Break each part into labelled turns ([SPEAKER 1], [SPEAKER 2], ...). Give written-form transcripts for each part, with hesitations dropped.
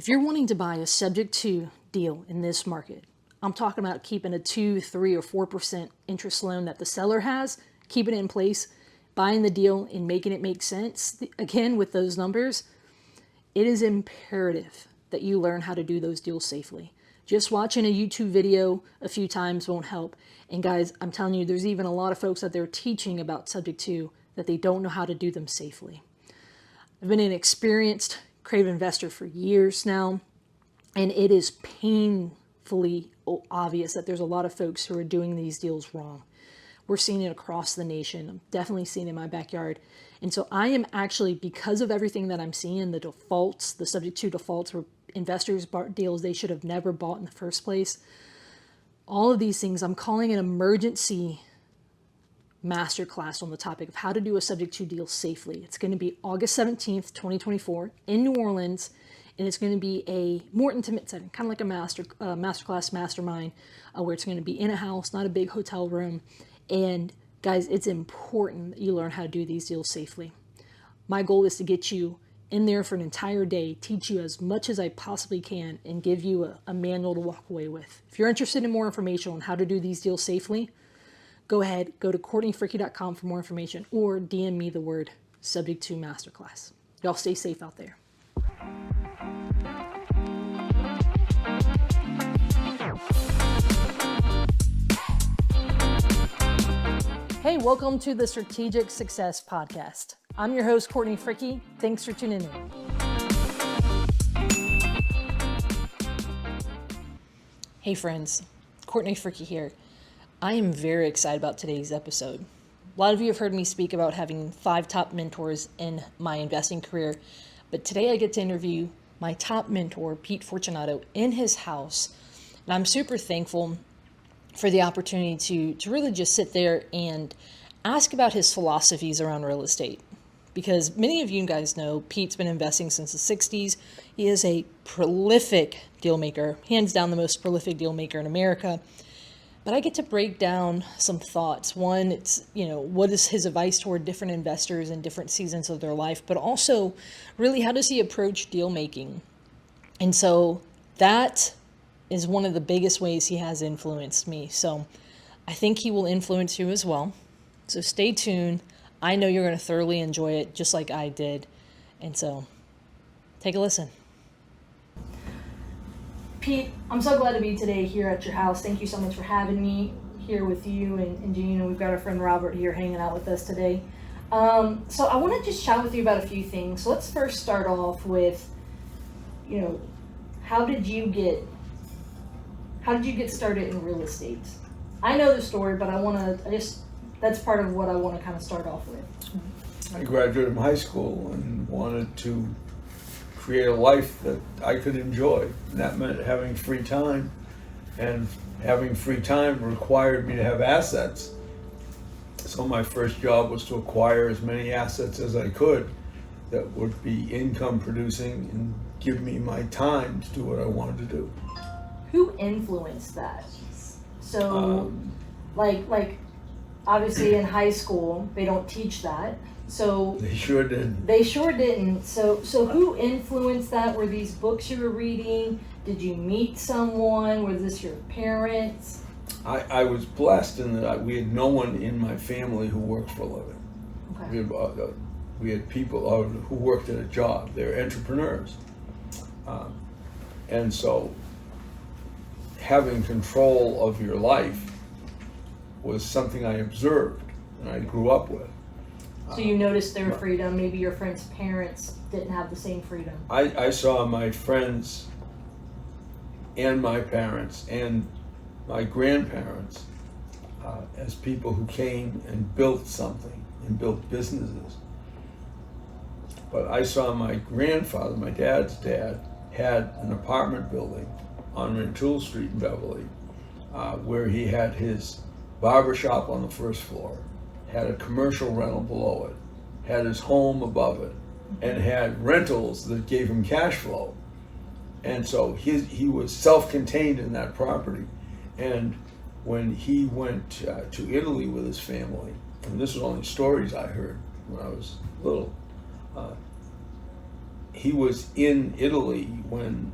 [SPEAKER 1] If you're wanting to buy a subject to deal in this market, I'm talking about keeping a 2, 3, or 4% interest loan that the seller has, keeping it in place, buying the deal and making it make sense. Again, with those numbers, it is imperative that you learn how to do those deals safely. Just watching a YouTube video a few times won't help. And guys, I'm telling you, there's even a lot of folks out there teaching about subject to that they don't know how to do them safely. I've been an experienced creative investor for years now, and it is painfully obvious that there's a lot of folks who are doing these deals wrong. We're seeing it across the nation. I'm definitely seeing it in my backyard. And so I am actually, because of everything that I'm seeing, the defaults, the subject to defaults where investors bought deals they should have never bought in the first place, all of these things, I'm calling an emergency masterclass on the topic of how to do a subject to deal safely. It's going to be August 17th, 2024 in New Orleans, and it's going to be a more intimate setting, kind of like a masterclass mastermind, where it's going to be in a house, not a big hotel room. And guys, it's important that you learn how to do these deals safely. My goal is to get you in there for an entire day, teach you as much as I possibly can, and give you a manual to walk away with. If you're interested in more information on how to do these deals safely, go ahead, go to CourtneyFricke.com for more information, or DM me the word subject to masterclass. Y'all stay safe out there. Hey, welcome to the Strategic Success Podcast. I'm your host, Courtney Fricke. Thanks for tuning in. Hey friends, Courtney Fricke here. I am very excited about today's episode. A lot of you have heard me speak about having 5 top mentors in my investing career, but today I get to interview my top mentor, Pete Fortunato, in his house. And I'm super thankful for the opportunity to really just sit there and ask about his philosophies around real estate. Because many of you guys know Pete's been investing since the 60s. He is a prolific deal maker, hands down the most prolific deal maker in America. But I get to break down some thoughts. One, it's, what is his advice toward different investors in different seasons of their life, but also really how does he approach deal making? And so that is one of the biggest ways he has influenced me. So I think he will influence you as well. So stay tuned. I know you're going to thoroughly enjoy it just like I did. And so take a listen. Pete, I'm so glad to be today here at your house. Thank you so much for having me here with you and Jean. And we've got our friend Robert here hanging out with us today. So I want to just chat with you about a few things. So let's first start off with, how did you get started in real estate? I know the story, but that's part of what I want to kind of start off with.
[SPEAKER 2] I graduated from high school and wanted to create a life that I could enjoy. And that meant having free time, and having free time required me to have assets. So my first job was to acquire as many assets as I could that would be income producing and give me my time to do what I wanted to do.
[SPEAKER 1] Who influenced that? So, like obviously in high school, they don't teach that. So
[SPEAKER 2] they sure didn't.
[SPEAKER 1] So who influenced that? Were these books you were reading? Did you meet someone? Was this your parents?
[SPEAKER 2] I was blessed in that we had no one in my family who worked for a living. Okay. We had people who worked at a job. They're entrepreneurs. And so having control of your life was something I observed and I grew up with.
[SPEAKER 1] So you noticed their freedom. Maybe your friends' parents didn't have the same freedom.
[SPEAKER 2] I saw my friends and my parents and my grandparents as people who came and built something and built businesses. But I saw my grandfather, my dad's dad, had an apartment building on Rantoul Street in Beverly, where he had his barber shop on the first floor, had a commercial rental below it, had his home above it, and had rentals that gave him cash flow. And so he was self-contained in that property. And when he went to Italy with his family, and this was only stories I heard when I was little, he was in Italy when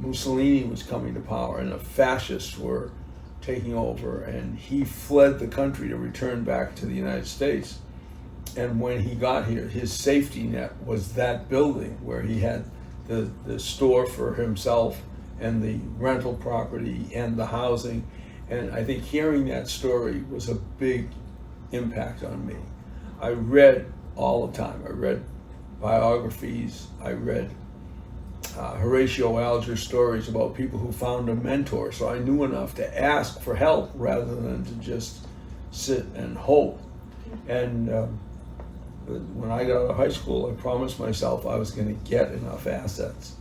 [SPEAKER 2] Mussolini was coming to power and the fascists were taking over, and he fled the country to return back to the United States. And when he got here, his safety net was that building where he had the store for himself and the rental property and the housing. And I think hearing that story was a big impact on me. I read all the time. I read biographies. I read Horatio Alger's stories about people who found a mentor. So I knew enough to ask for help rather than to just sit and hope. And when I got out of high school, I promised myself I was going to get enough assets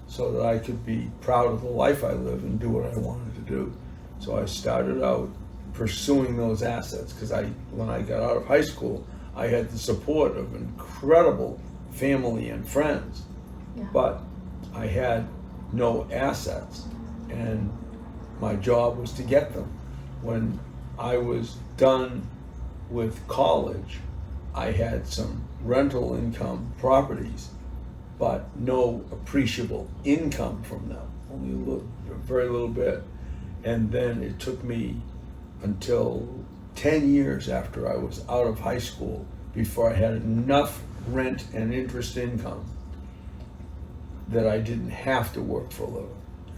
[SPEAKER 2] so that I could be proud of the life I live and do what I wanted to do. So I started out pursuing those assets because when I got out of high school, I had the support of incredible family and friends, but I had no assets, and my job was to get them. When I was done with college, I had some rental income properties, but no appreciable income from them, only very little bit. And then it took me until 10 years after I was out of high school before I had enough rent and interest income that I didn't have to work for a living.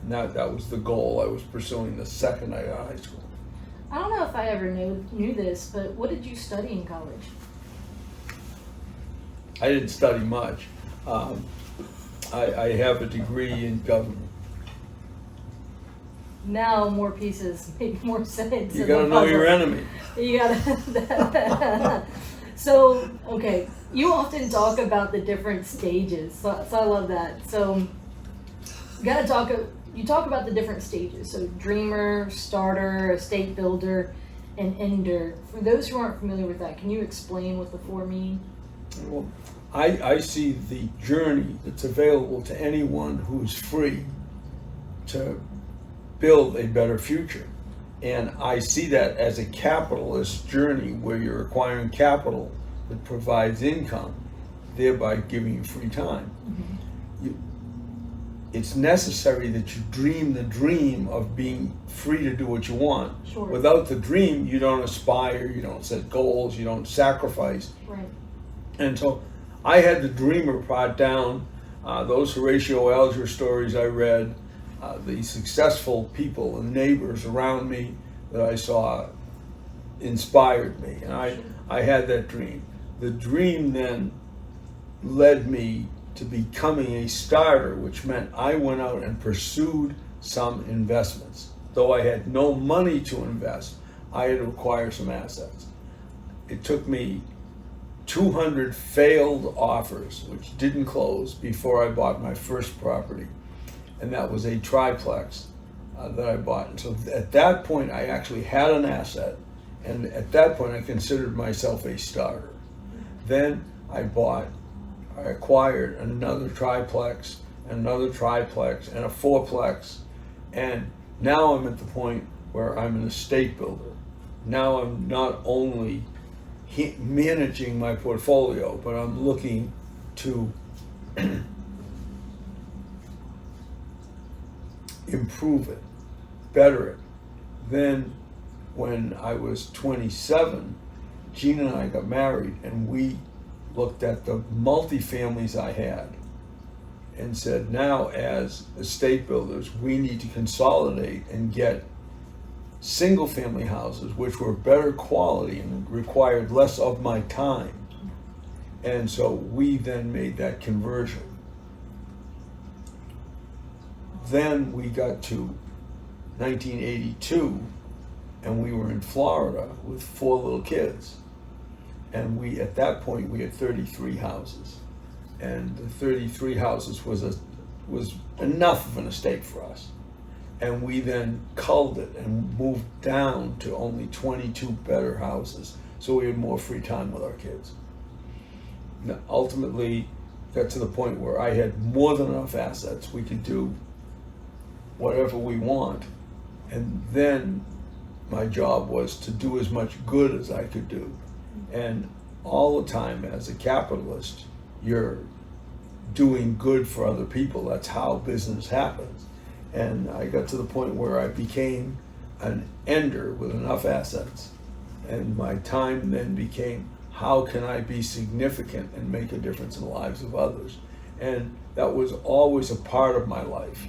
[SPEAKER 2] And that was the goal I was pursuing the second I got out of high school.
[SPEAKER 1] I don't know if I ever knew this, but what did you study in college?
[SPEAKER 2] I didn't study much. I have a degree in government.
[SPEAKER 1] Now more pieces make more sense.
[SPEAKER 2] You gotta know your enemy.
[SPEAKER 1] You gotta. So, okay, you often talk about the different stages, so I love that. So, you talk about the different stages. So, dreamer, starter, estate builder, and ender. For those who aren't familiar with that, can you explain what the four mean?
[SPEAKER 2] Well, I see the journey that's available to anyone who's free to build a better future. And I see that as a capitalist journey where you're acquiring capital that provides income, thereby giving you free time. Mm-hmm. It's necessary that you dream the dream of being free to do what you want.
[SPEAKER 1] Sure.
[SPEAKER 2] Without the dream, you don't aspire, you don't set goals, you don't sacrifice.
[SPEAKER 1] Right.
[SPEAKER 2] And so I had the dreamer part down. Those Horatio Alger stories I read, the successful people and neighbors around me that I saw inspired me, and I had that dream. The dream then led me to becoming a starter, which meant I went out and pursued some investments. Though I had no money to invest, I had to acquire some assets. It took me 200 failed offers, which didn't close, before I bought my first property. And that was a triplex that I bought. And so at that point, I actually had an asset. And at that point, I considered myself a starter. Then I acquired another triplex, and another triplex, and a fourplex. And now I'm at the point where I'm an estate builder. Now I'm not only managing my portfolio, but I'm looking to improve it, better it. Then when I was 27, Gina and I got married, and we looked at the multifamilies I had and said, now as estate builders, we need to consolidate and get single family houses which were better quality and required less of my time. And so we then made that conversion. Then we got to 1982, and we were in Florida with 4 little kids. And at that point, we had 33 houses. And the 33 houses was enough of an estate for us. And we then culled it and moved down to only 22 better houses, so we had more free time with our kids. Now, ultimately, got to the point where I had more than enough assets. We could do whatever we want. And then my job was to do as much good as I could do. And all the time as a capitalist, you're doing good for other people. That's how business happens. And I got to the point where I became an ender with enough assets. And my time then became, how can I be significant and make a difference in the lives of others? And that was always a part of my life.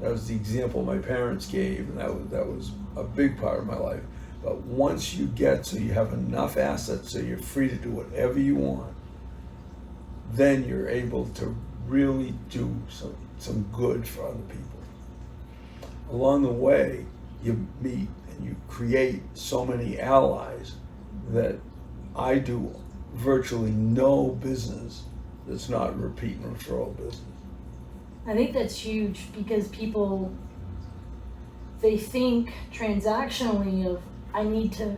[SPEAKER 2] That was the example my parents gave, and that was a big part of my life. But once you get so you have enough assets so you're free to do whatever you want, then you're able to really do some good for other people. Along the way, you meet and you create so many allies that I do virtually no business that's not repeat and referral business.
[SPEAKER 1] I think that's huge because people, they think transactionally of, I need to,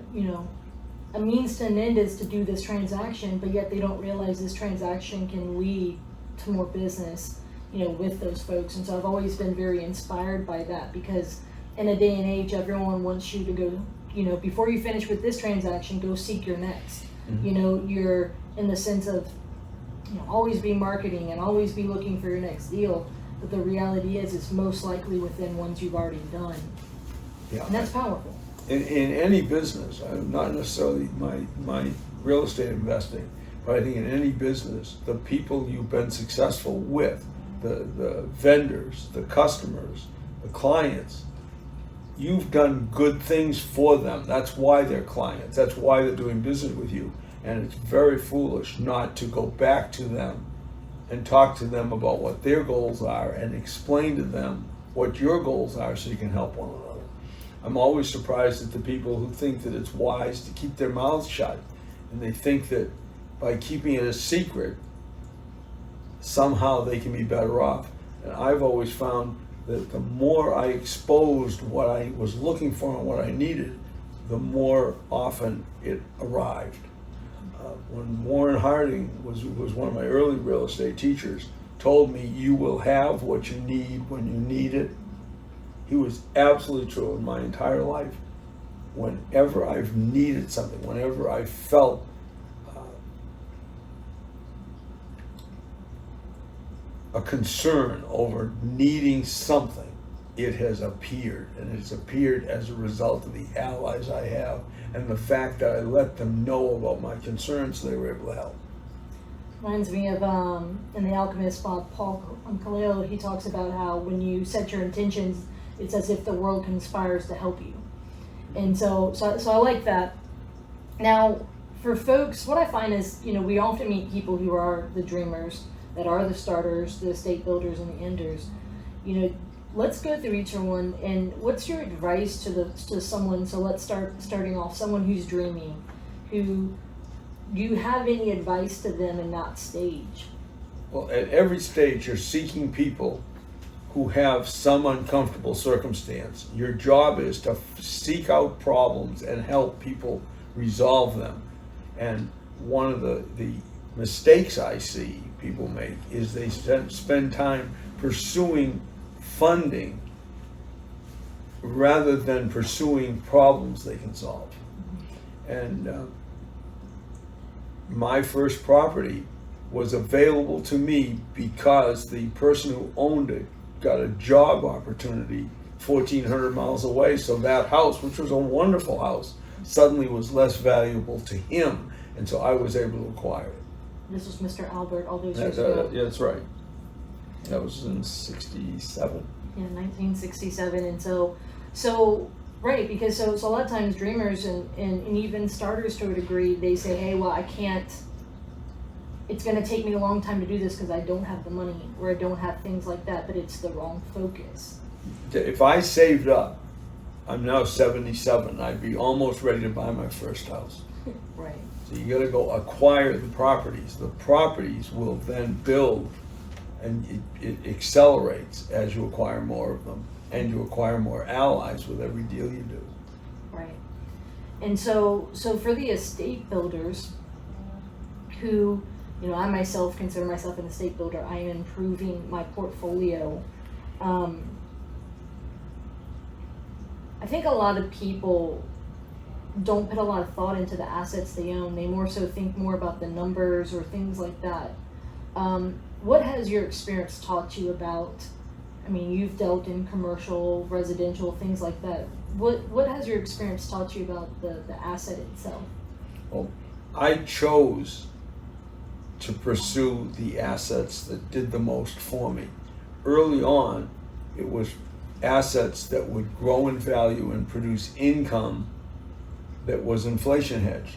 [SPEAKER 1] a means to an end is to do this transaction, but yet they don't realize this transaction can lead to more business, with those folks. And so I've always been very inspired by that, because in a day and age, everyone wants you to go, before you finish with this transaction, go seek your next. Mm-hmm. You're in the sense of, always be marketing and always be looking for your next deal. But the reality is, it's most likely within ones you've already done. Yeah. And that's powerful.
[SPEAKER 2] In any business, not necessarily my real estate investing, but I think in any business, the people you've been successful with, the vendors, the customers, the clients, you've done good things for them. That's why they're clients. That's why they're doing business with you. And it's very foolish not to go back to them and talk to them about what their goals are and explain to them what your goals are so you can help one another. I'm always surprised at the people who think that it's wise to keep their mouths shut, and they think that by keeping it a secret, somehow they can be better off. And I've always found that the more I exposed what I was looking for and what I needed, the more often it arrived. When Warren Harding was one of my early real estate teachers, told me, you will have what you need when you need it. He was absolutely true in my entire life. Whenever I've needed something, whenever I felt a concern over needing something, it has appeared, and it's appeared as a result of the allies I have and the fact that I let them know about my concerns so they were able to help.
[SPEAKER 1] Reminds me of in The Alchemist, Paul Coelho, he talks about how when you set your intentions, it's as if the world conspires to help you. And so I like that. Now, for folks, what I find is, we often meet people who are the dreamers, that are the starters, the estate builders, and the enders. Let's go through each one. And what's your advice to someone? So let's starting off. Someone who's dreaming, who, do you have any advice to them in that stage?
[SPEAKER 2] Well, at every stage, you're seeking people who have some uncomfortable circumstance. Your job is to seek out problems and help people resolve them. And one of the mistakes I see people make is they spend time pursuing funding rather than pursuing problems they can solve. And my first property was available to me because the person who owned it got a job opportunity 1,400 miles away. So that house, which was a wonderful house, suddenly was less valuable to him. And so I was able to acquire it.
[SPEAKER 1] This was Mr. Albert all those years ago.
[SPEAKER 2] Yeah, that's right. That was in 67.
[SPEAKER 1] Yeah, 1967. And so right, because so a lot of times dreamers and even starters to a degree, they say, hey, well, I can't, it's going to take me a long time to do this because I don't have the money or I don't have things like that, but it's the wrong focus.
[SPEAKER 2] If I saved up, I'm now 77, I'd be almost ready to buy my first house.
[SPEAKER 1] Right.
[SPEAKER 2] So you got to go acquire the properties. The properties will then build, and it accelerates as you acquire more of them, and you acquire more allies with every deal you do.
[SPEAKER 1] Right. And so for the estate builders who, I myself consider myself an estate builder, I am improving my portfolio. I think a lot of people don't put a lot of thought into the assets they own. They more so think more about the numbers or things like that. what has your experience taught you about, I mean, you've dealt in commercial, residential, things like that. What has your experience taught you about the asset itself?
[SPEAKER 2] Well, I chose to pursue the assets that did the most for me. Early on, it was assets that would grow in value and produce income that was inflation hedged.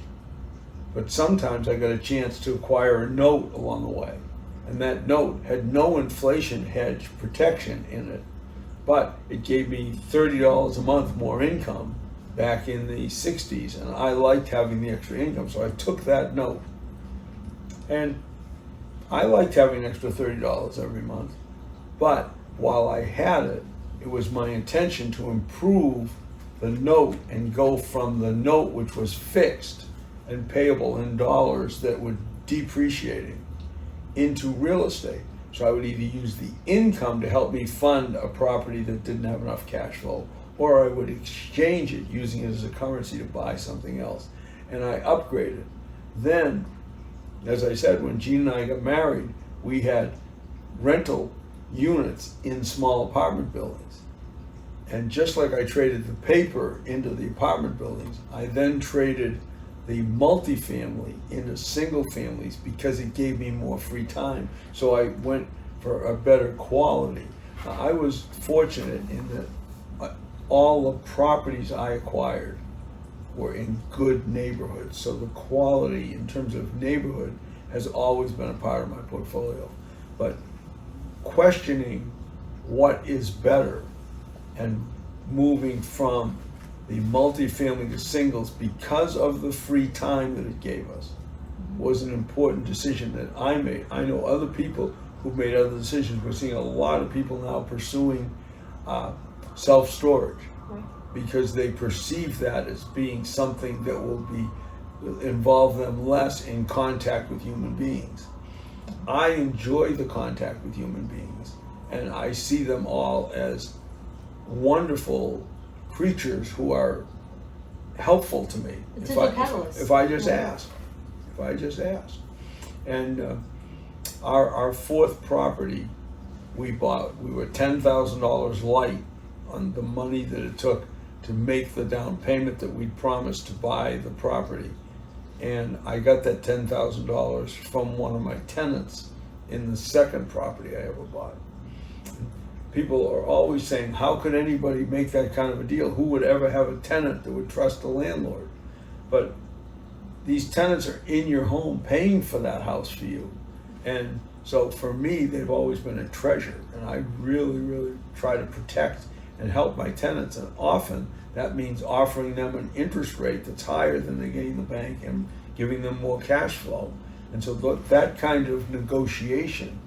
[SPEAKER 2] But sometimes I got a chance to acquire a note along the way, and that note had no inflation hedge protection in it, but it gave me $30 a month more income back in the 60s, and I liked having the extra income, so I took that note. And I liked having an extra $30 every month, but while I had it, it was my intention to improve the note and go from the note, which was fixed and payable in dollars that were depreciating, into real estate. So I would either use the income to help me fund a property that didn't have enough cash flow, or I would exchange it using it as a currency to buy something else. And I upgraded. Then, as I said, when Jean and I got married, we had rental units in small apartment buildings. And just like I traded the paper into the apartment buildings, I then traded the multifamily into single families because it gave me more free time. So I went for a better quality. I was fortunate in that all the properties I acquired were in good neighborhoods. So the quality in terms of neighborhood has always been a part of my portfolio. But questioning what is better and moving from the multifamily to singles because of the free time that it gave us was an important decision that I made. I know other people who've made other decisions. We're seeing a lot of people now pursuing self-storage because they perceive that as being something that will involve them less in contact with human beings. I enjoy the contact with human beings, and I see them all as wonderful creatures who are helpful to me if I just ask. And our fourth property we bought, we were $10,000 light on the money that it took to make the down payment that we'd promised to buy the property. And I got that $10,000 from one of my tenants in the second property I ever bought. People are always saying, how could anybody make that kind of a deal? Who would ever have a tenant that would trust the landlord? But these tenants are in your home paying for that house for you. And so for me, they've always been a treasure. And I really, really try to protect and help my tenants. And often that means offering them an interest rate that's higher than they get in the bank and giving them more cash flow. And so that kind of negotiation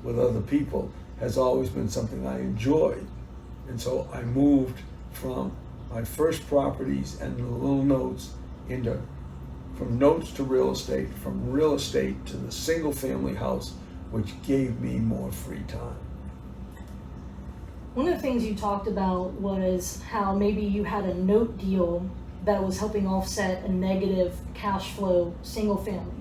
[SPEAKER 2] with other people has always been something I enjoyed. And so I moved from my first properties and the little notes from notes to real estate, from real estate to the single family house, which gave me more free time.
[SPEAKER 1] One of the things you talked about was how maybe you had a note deal that was helping offset a negative cash flow single family.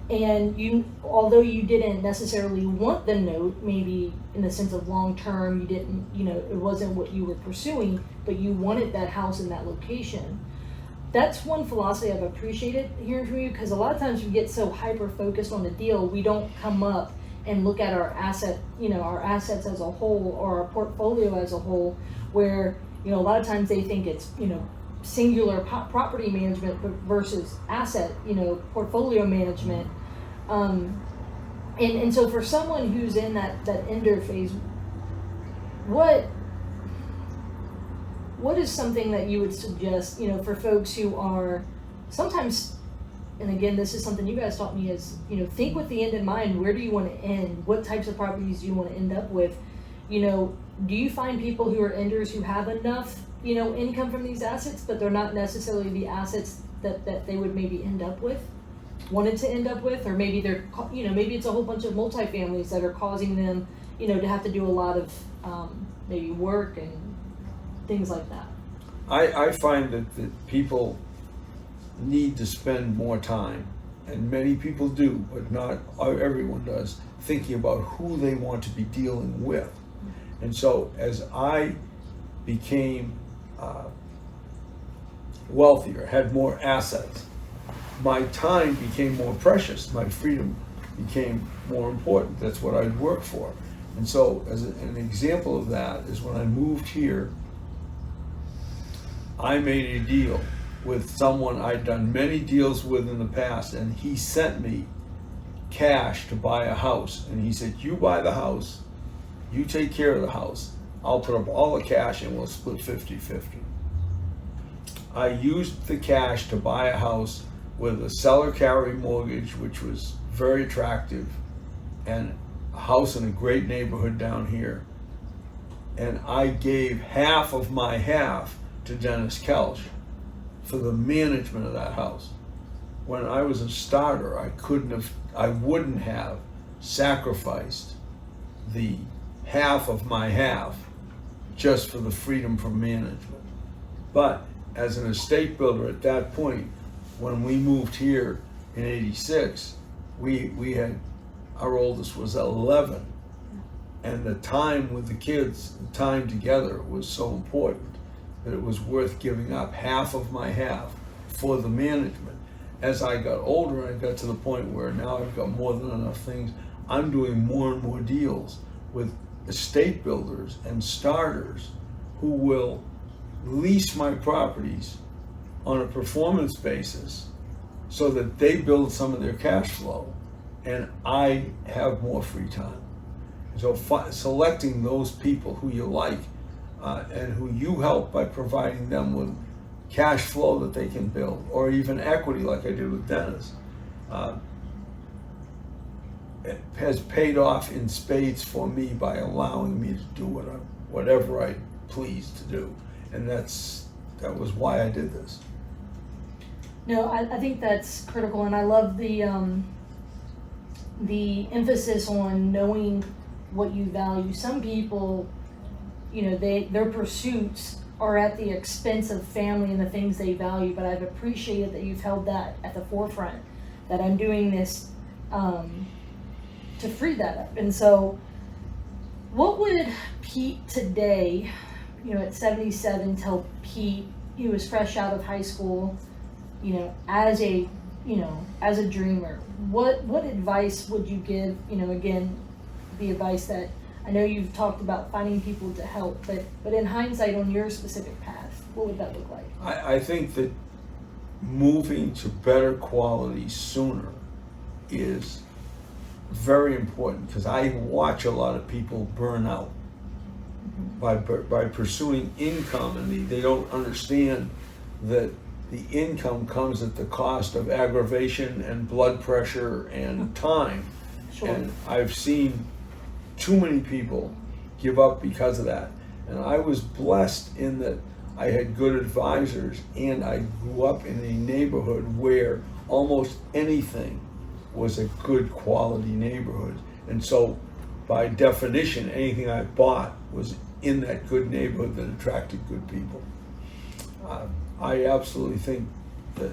[SPEAKER 1] And although you didn't necessarily want the note, maybe in the sense of long term, you didn't, it wasn't what you were pursuing, but you wanted that house in that location. That's one philosophy I've appreciated hearing from you, because a lot of times we get so hyper focused on the deal, we don't come up and look at our our assets as a whole, or our portfolio as a whole, where, a lot of times they think it's, singular property management versus asset, portfolio management. And so for someone who's in that ender phase, what is something that you would suggest, for folks who are sometimes, and again, this is something you guys taught me, is, think with the end in mind. Where do you want to end? What types of properties do you want to end up with? Do you find people who are enders who have enough, income from these assets, but they're not necessarily the assets that they would maybe wanted to end up with, or maybe they're, maybe it's a whole bunch of multifamilies that are causing them, to have to do a lot of maybe work and things like that.
[SPEAKER 2] I find that people need to spend more time and many people do, but not everyone does, thinking about who they want to be dealing with. And so as I became wealthier, had more assets, my time became more precious, my freedom became more important. That's what I'd work for. And so as an example of that is when I moved here, I made a deal with someone I'd done many deals with in the past, and he sent me cash to buy a house. And he said, you buy the house, you take care of the house, I'll put up all the cash and we'll split 50-50. I used the cash to buy a house with a seller carry mortgage, which was very attractive, and a house in a great neighborhood down here. And I gave half of my half to Dennis Kelch for the management of that house. When I was a starter, I wouldn't have sacrificed the half of my half just for the freedom from management. But as an estate builder at that point, when we moved here in '86, we had, our oldest was 11, and the time with the kids, the time together was so important that it was worth giving up half of my half for the management. As I got older, I got to the point where now I've got more than enough things. I'm doing more and more deals with estate builders and starters who will lease my properties on a performance basis so that they build some of their cash flow and I have more free time. So selecting those people who you like and who you help by providing them with cash flow that they can build, or even equity like I did with Dennis, it has paid off in spades for me by allowing me to do whatever I please to do. And that was why I did this.
[SPEAKER 1] No, I think that's critical, and I love the emphasis on knowing what you value. Some people, their pursuits are at the expense of family and the things they value, but I've appreciated that you've held that at the forefront, that I'm doing this to free that up. And so what would Pete today, at 77, tell Pete, he was fresh out of high school, as a dreamer? What advice would you give, again, the advice that I know you've talked about finding people to help, but in hindsight on your specific path, what would that look like?
[SPEAKER 2] I think that moving to better quality sooner is very important, because I watch a lot of people burn out by pursuing income, and they don't understand that the income comes at the cost of aggravation and blood pressure and time.
[SPEAKER 1] Sure.
[SPEAKER 2] And I've seen too many people give up because of that. And I was blessed in that I had good advisors, and I grew up in a neighborhood where almost anything was a good quality neighborhood. And so by definition, anything I bought was in that good neighborhood that attracted good people. I absolutely think that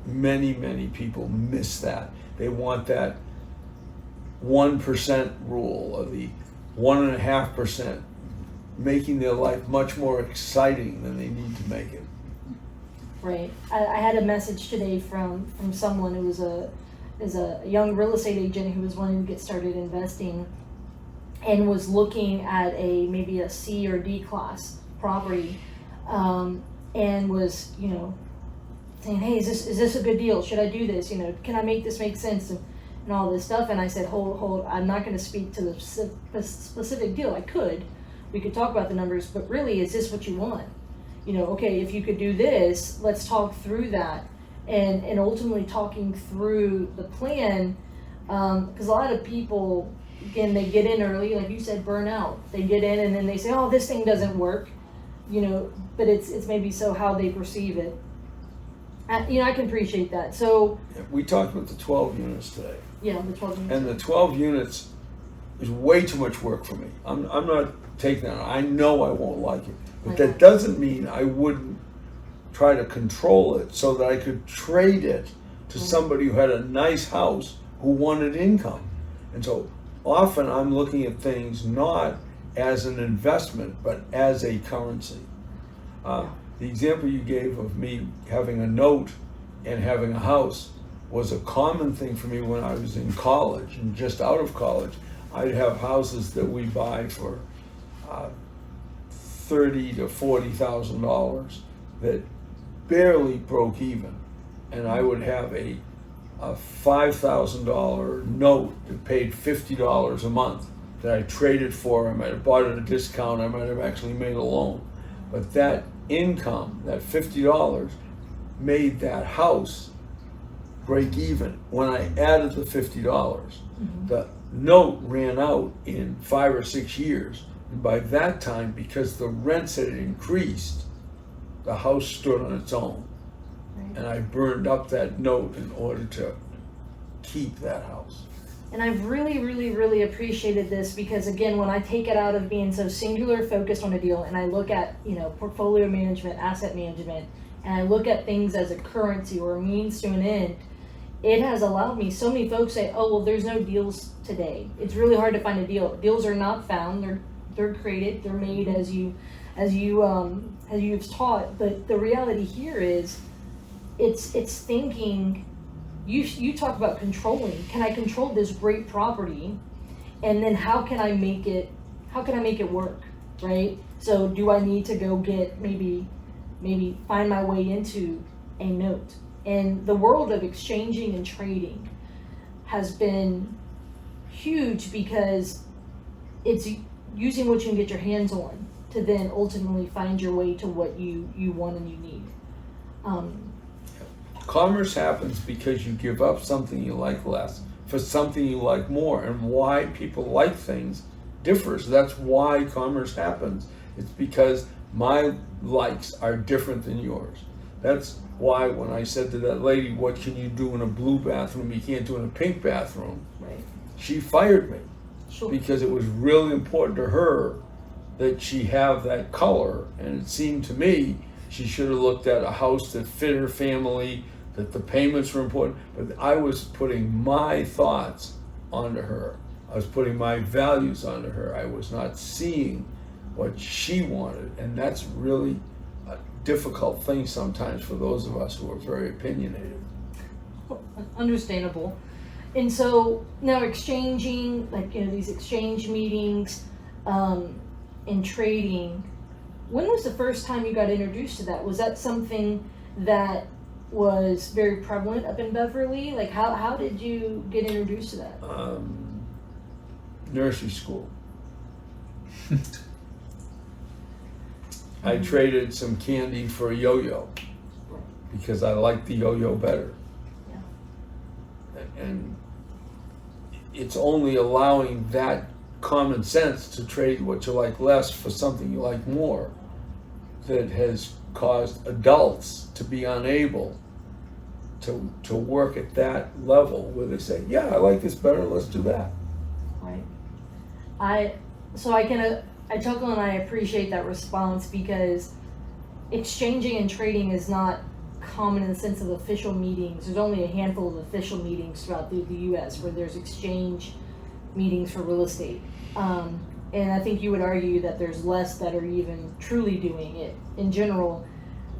[SPEAKER 2] many, many people miss that. They want that 1% rule, or the 1.5%, making their life much more exciting than they need to make it.
[SPEAKER 1] Right. I had a message today from someone who was a young real estate agent who was wanting to get started investing and was looking at maybe a C or D class property, and was saying, hey, is this a good deal? Should I do this? Can I make this make sense? And all this stuff. And I said, hold, I'm not going to speak to the specific deal. We could talk about the numbers, but really, is this what you want? Okay, if you could do this, let's talk through that. And ultimately talking through the plan, because a lot of people, again, they get in early, like you said, burn out. They get in and then they say, oh, this thing doesn't work, but it's maybe so how they perceive it. I can appreciate that. So
[SPEAKER 2] we talked about the 12 units today.
[SPEAKER 1] Yeah, the 12 units.
[SPEAKER 2] And the 12 units is way too much work for me. I'm not taking that. I know I won't like it, but that doesn't mean I wouldn't try to control it so that I could trade it to somebody who had a nice house who wanted income. And so often I'm looking at things not as an investment, but as a currency. The example you gave of me having a note and having a house was a common thing for me when I was in college and just out of college. I'd have houses that we buy for $30,000 to $40,000 that barely broke even, and I would have a $5,000 note that paid $50 a month that I traded for. I might have bought it at a discount. I might have actually made a loan, but that income, that $50, made that house break even. When I added the $50, the note ran out in 5 or 6 years. And by that time, because the rents had increased, the house stood on its own.
[SPEAKER 1] Right.
[SPEAKER 2] And I burned up that note in order to keep that house.
[SPEAKER 1] And I've really appreciated this because, again, when I take it out of being so singular focused on a deal and I look at, portfolio management, asset management, and I look at things as a currency or a means to an end, it has allowed me. So many folks say, oh, well, there's no deals today. It's really hard to find a deal. Deals are not found. They're created. They're made as you've taught. But the reality here is it's thinking. You talk about controlling. Can I control this great property? And then how can I make it work, right? So do I need to go get maybe find my way into a note? And the world of exchanging and trading has been huge because it's using what you can get your hands on to then ultimately find your way to what you want and you need.
[SPEAKER 2] Commerce happens because you give up something you like less for something you like more, and why people like things differs. That's why commerce happens. It's because my likes are different than yours. That's why when I said to that lady, what can you do in a blue bathroom you can't do in a pink bathroom,
[SPEAKER 1] Right.
[SPEAKER 2] she fired me.
[SPEAKER 1] Sure.
[SPEAKER 2] Because it was really important to her that she have that color, and it seemed to me she should have looked at a house that fit her family, that the payments were important, but I was putting my thoughts onto her. I was putting my values onto her. I was not seeing what she wanted, and that's really a difficult thing sometimes for those of us who are very opinionated.
[SPEAKER 1] Understandable. And so now exchanging, these exchange meetings, and trading, when was the first time you got introduced to that? Was that something that was very prevalent up in Beverly? Like how did you get introduced to that?
[SPEAKER 2] Nursery school. I traded some candy for a yo-yo because I liked the yo-yo better.
[SPEAKER 1] Yeah.
[SPEAKER 2] And it's only allowing that common sense to trade what you like less for something you like more that has caused adults to be unable to work at that level where they say, yeah, I like this better, let's do that.
[SPEAKER 1] Right. I chuckle and I appreciate that response because exchanging and trading is not common in the sense of official meetings. There's only a handful of official meetings throughout the U.S. where there's exchange meetings for real estate. And I think you would argue that there's less that are even truly doing it in general,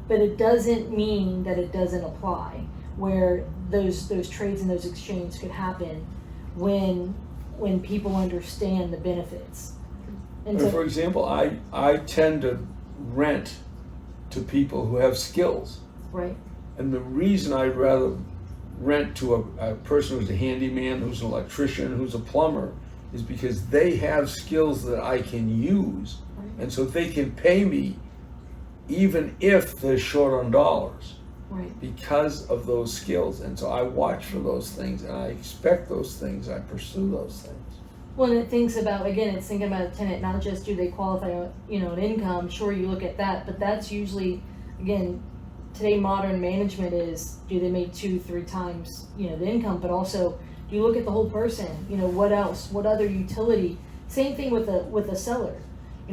[SPEAKER 1] but it doesn't mean that it doesn't apply where those trades and those exchanges could happen when people understand the benefits. And so,
[SPEAKER 2] for example, I tend to rent to people who have skills.
[SPEAKER 1] right,
[SPEAKER 2] And the reason I'd rather rent to a person who's a handyman, who's an electrician, who's a plumber, is because they have skills that I can use.
[SPEAKER 1] right,
[SPEAKER 2] And so they can pay me even if they're short on dollars
[SPEAKER 1] right.
[SPEAKER 2] because of those skills. And so I watch for those things and I expect those things, I pursue those things.
[SPEAKER 1] Well, and it thinks about, again, it's thinking about a tenant, not just do they qualify, an income. Sure, you look at that, but that's usually, again, today modern management is, do they make 2-3 times, the income, but also, do you look at the whole person? What else? What other utility? Same thing with a seller,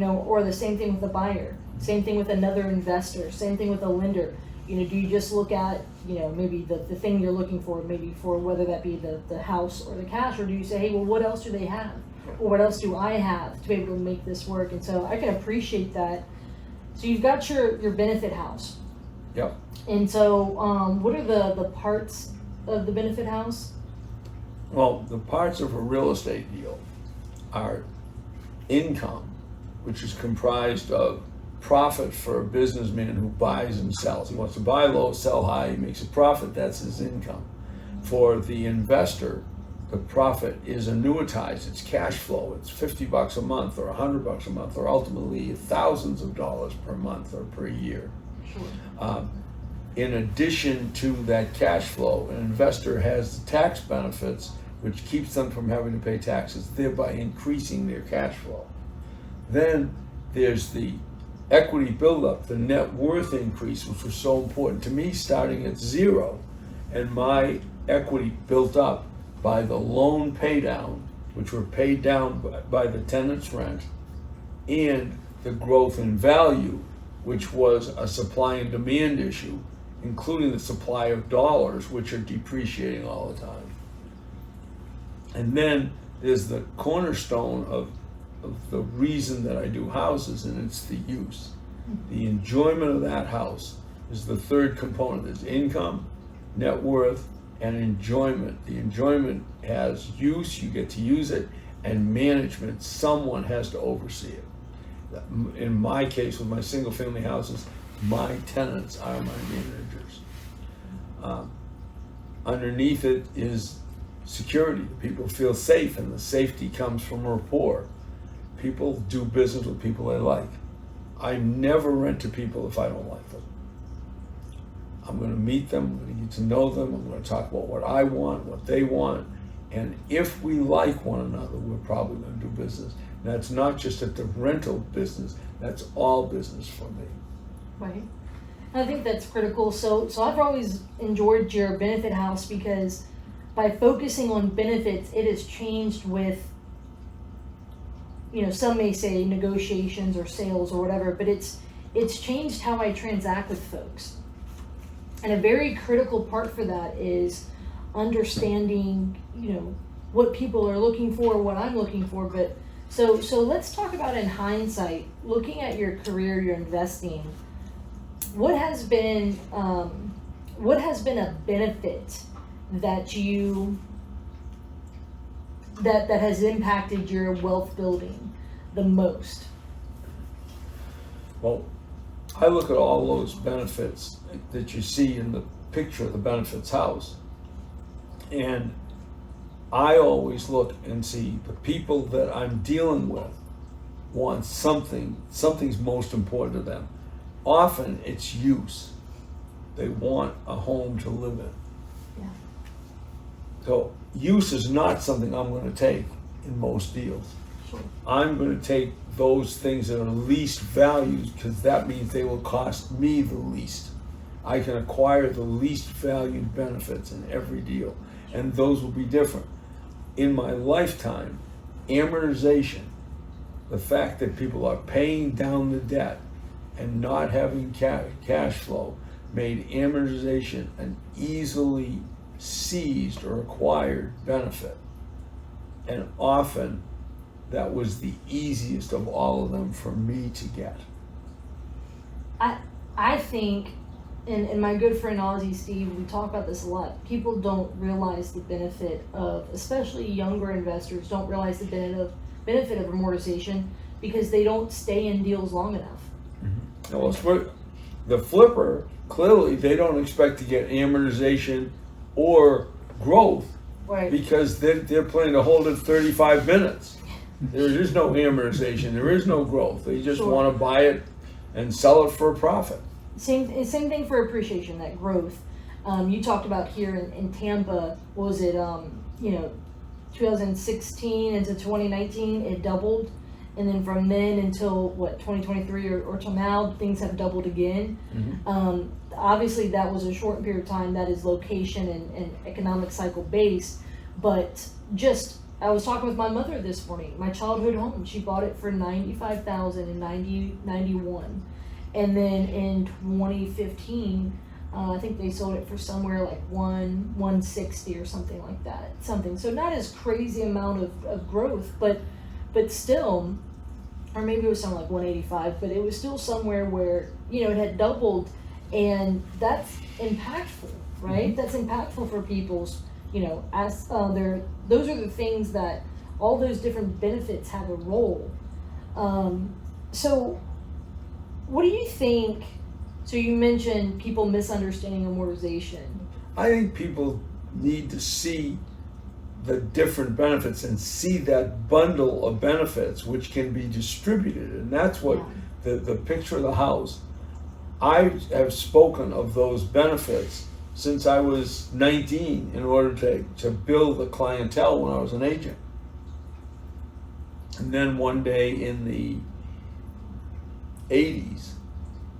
[SPEAKER 1] or the same thing with a buyer. Same thing with another investor. Same thing with a lender. do you just look at, maybe the thing you're looking for, maybe for whether that be the house or the cash, or do you say, hey, well, what else do they have? Or what else do I have to be able to make this work? And so I can appreciate that. So you've got your benefit house.
[SPEAKER 2] Yep.
[SPEAKER 1] And so what are the parts of the benefit house?
[SPEAKER 2] Well, the parts of a real estate deal are income, which is comprised of profit for a businessman who buys and sells. He wants to buy low, sell high, he makes a profit, that's his income. For the investor, the profit is annuitized, it's cash flow, it's $50 a month or $100 a month, or ultimately thousands of dollars per month or per year.
[SPEAKER 1] Sure.
[SPEAKER 2] In addition to that cash flow, an investor has the tax benefits, which keeps them from having to pay taxes, thereby increasing their cash flow. Then there's the equity buildup, the net worth increase, which was so important to me, starting at zero, and my equity built up by the loan pay down, which were paid down by the tenant's rent, and the growth in value, which was a supply and demand issue, including the supply of dollars, which are depreciating all the time. And then there's the cornerstone of the reason that I do houses, and it's the use. The enjoyment of that house is the third component. There's income, net worth, and enjoyment. The enjoyment has use, you get to use it, and management, someone has to oversee it. In my case, with my single family houses, my tenants are my managers. Underneath it is security. People feel safe, and the safety comes from rapport. People do business with people they like. I never rent to people if I don't like them. I'm going to meet them, I'm going to get to know them, I'm going to talk about what I want, what they want, and if we like one another, we're probably going to do business. And that's not just at the rental business, that's all business for me.
[SPEAKER 1] Right. I think that's critical. So I've always enjoyed your benefit house because by focusing on benefits, it has changed with, some may say negotiations or sales or whatever, but it's changed how I transact with folks. And a very critical part for that is understanding, what people are looking for, what I'm looking for. But so let's talk about, in hindsight, looking at your career, your investing, what has been a benefit that that has impacted your wealth building the most?
[SPEAKER 2] Well, I look at all those benefits that you see in the picture of the benefits house, and I always look and see the people that I'm dealing with want something's most important to them. Often it's use. They want a home to live in.
[SPEAKER 1] Yeah.
[SPEAKER 2] So use is not something I'm going to take in most deals.
[SPEAKER 1] Sure.
[SPEAKER 2] I'm going to take those things that are least valued, because that means they will cost me the least. I can acquire the least valued benefits in every deal, and those will be different. In my lifetime, amortization, the fact that people are paying down the debt and not having cash flow, made amortization an easily seized or acquired benefit. And often that was the easiest of all of them for me to get.
[SPEAKER 1] I think, and my good friend Ozzy Steve, we talk about this a lot, people don't realize the benefit of, especially younger investors, don't realize the benefit of amortization because they don't stay in deals long enough.
[SPEAKER 2] Mm-hmm. Well, the flipper, clearly they don't expect to get amortization or growth,
[SPEAKER 1] Right.
[SPEAKER 2] because they're planning to hold it 35 minutes. There is no amortization, there is no growth. They just
[SPEAKER 1] Sure.
[SPEAKER 2] want to buy it and sell it for a profit.
[SPEAKER 1] Same thing for appreciation, that growth. You talked about here in Tampa, what was it, 2016 into 2019, it doubled. And then from then until, 2023 or till now, things have doubled again.
[SPEAKER 2] Mm-hmm.
[SPEAKER 1] Obviously, that was a short period of time. That is location and economic cycle based. But I was talking with my mother this morning, my childhood home. She bought it for $95,000 in 91. And then in 2015, I think they sold it for somewhere like 160 or something like that. So not as crazy amount of growth, but still, or maybe it was something like 185, but it was still somewhere where, it had doubled, and that's impactful, right? That's impactful for people's, as those are the things that all those different benefits have a role. So what do you think? So you mentioned people misunderstanding amortization.
[SPEAKER 2] I think people need to see the different benefits and see that bundle of benefits which can be distributed, and that's what the picture of the house. I have spoken of those benefits since I was 19 in order to build a clientele when I was an agent. And then one day in the 80s,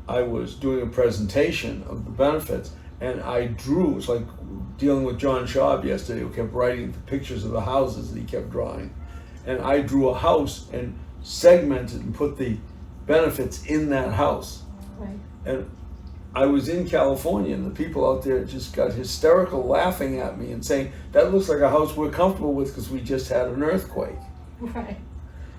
[SPEAKER 2] I was doing a presentation of the benefits, and I drew, it's like dealing with John Schaub yesterday, who kept writing the pictures of the houses that he kept drawing. And I drew a house and segmented and put the benefits in that house.
[SPEAKER 1] Right.
[SPEAKER 2] And I was in California, and the people out there just got hysterical, laughing at me and saying, that looks like a house we're comfortable with because we just had an earthquake.
[SPEAKER 1] Right.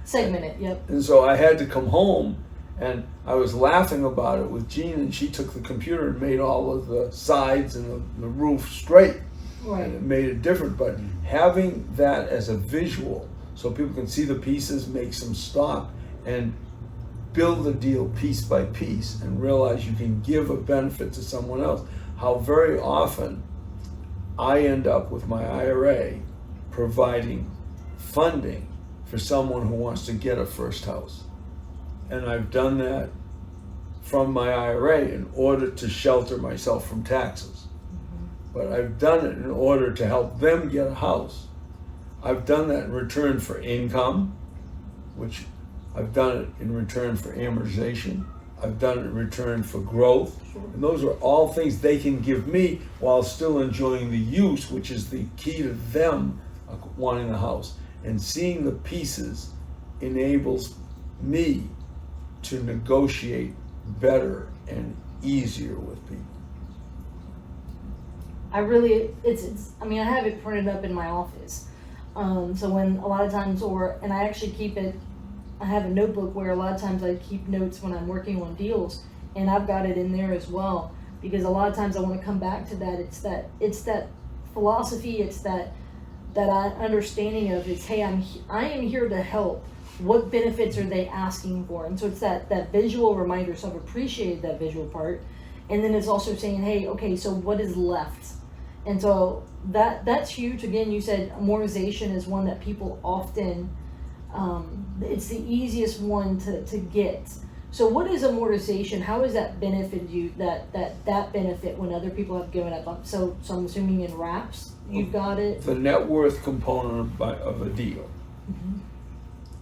[SPEAKER 1] Segment it, yep.
[SPEAKER 2] And so I had to come home, and I was laughing about it with Jean, and she took the computer and made all of the sides and the roof straight.
[SPEAKER 1] Right.
[SPEAKER 2] And it made it different. But having that as a visual so people can see the pieces makes them stop and build a deal piece by piece and realize you can give a benefit to someone else. How very often I end up with my IRA providing funding for someone who wants to get a first house. And I've done that from my IRA in order to shelter myself from taxes. But I've done it in order to help them get a house. I've done that in return for income, which I've done it in return for amortization. I've done it in return for growth. And those are all things they can give me while still enjoying the use, which is the key to them wanting the house. And seeing the pieces enables me to negotiate better and easier with people.
[SPEAKER 1] I have it printed up in my office. So when a lot of times, and I actually keep it, I have a notebook where a lot of times I keep notes when I'm working on deals, and I've got it in there as well, because a lot of times I want to come back to that. It's that philosophy, it's that understanding of is, hey, I am here to help. What benefits are they asking for? And so it's that visual reminder. So I've appreciated that visual part. And then it's also saying, hey, okay, so what is left? And so that's huge. Again, you said amortization is one that people often, it's the easiest one to get. So what is amortization? How has that benefited you, that benefit when other people have given up? So I'm assuming in wraps, you've got it?
[SPEAKER 2] The net worth component of a deal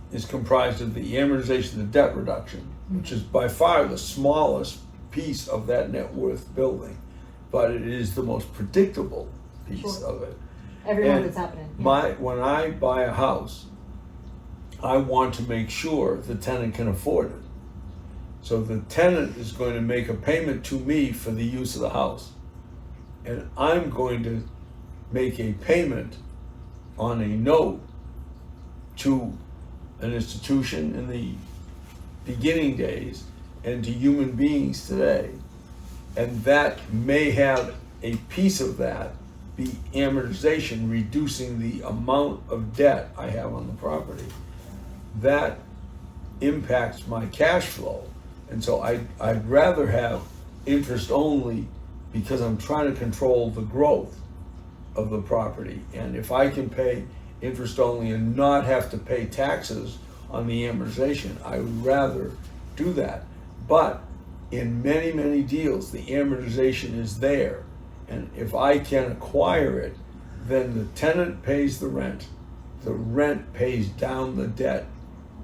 [SPEAKER 2] is comprised of the amortization of the debt reduction, which is by far the smallest piece of that net worth building, but it is the most predictable piece of it.
[SPEAKER 1] Every month it's happening. Yeah.
[SPEAKER 2] When I buy a house, I want to make sure the tenant can afford it. So the tenant is going to make a payment to me for the use of the house, and I'm going to make a payment on a note to an institution in the beginning days and to human beings today. And that may have a piece of that be amortization, reducing the amount of debt I have on the property. That impacts my cash flow. And so I'd rather have interest only, because I'm trying to control the growth of the property. And if I can pay interest only and not have to pay taxes on the amortization, I would rather do that. But in many, many deals, the amortization is there. And if I can acquire it, then the tenant pays the rent pays down the debt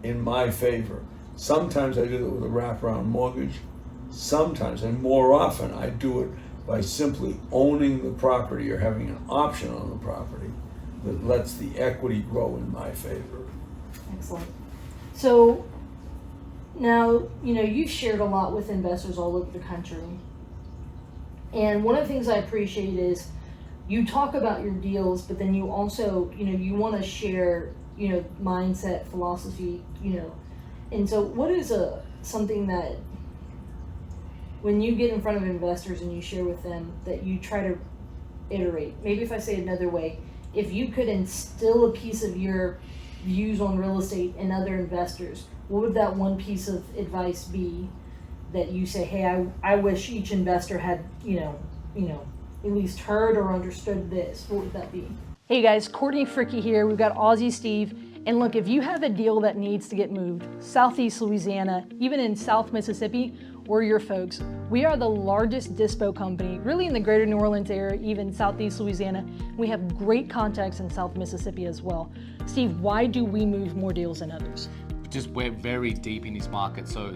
[SPEAKER 2] in my favor. Sometimes I do it with a wraparound mortgage. Sometimes, and more often, I do it by simply owning the property or having an option on the property that lets the equity grow in my favor.
[SPEAKER 1] Excellent. So now, you've shared a lot with investors all over the country. And one of the things I appreciate is you talk about your deals, but then you also, you want to share, mindset, philosophy, And so what is something that when you get in front of investors and you share with them that you try to iterate? Maybe if I say it another way, if you could instill a piece of your views on real estate in other investors, what would that one piece of advice be that you say, hey, I wish each investor had, at least heard or understood this? What would that be? Hey guys, Courtney, Fricke here. We've got Aussie Steve. And look, if you have a deal that needs to get moved, Southeast Louisiana, even in South Mississippi, we're your folks. We are the largest Dispo company, really in the greater New Orleans area, even Southeast Louisiana. We have great contacts in South Mississippi as well. Steve, why do we move more deals than others?
[SPEAKER 3] Just we're very deep in this market, so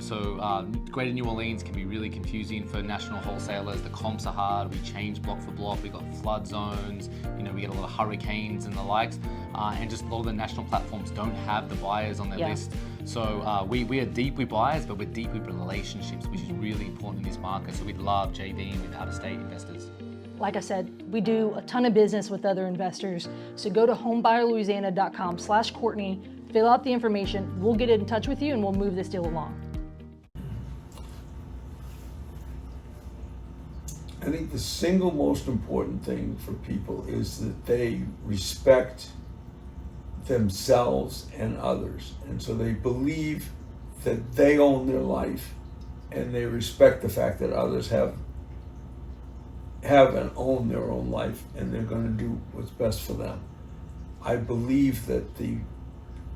[SPEAKER 3] Greater New Orleans can be really confusing for national wholesalers. The comps are hard. We change block for block. We got flood zones. We get a lot of hurricanes and the likes, and just a lot of the national platforms don't have the buyers on their list. So we are deep with buyers, but we're deep with relationships, which is really important in this market. So we love JVing with out-of-state investors.
[SPEAKER 1] Like I said, we do a ton of business with other investors. So go to homebuyerlouisiana.com/Courtney, fill out the information, we'll get in touch with you and we'll move this deal along.
[SPEAKER 2] I think the single most important thing for people is that they respect themselves and others. And so they believe that they own their life and they respect the fact that others have and own their own life, and they're going to do what's best for them. I believe that the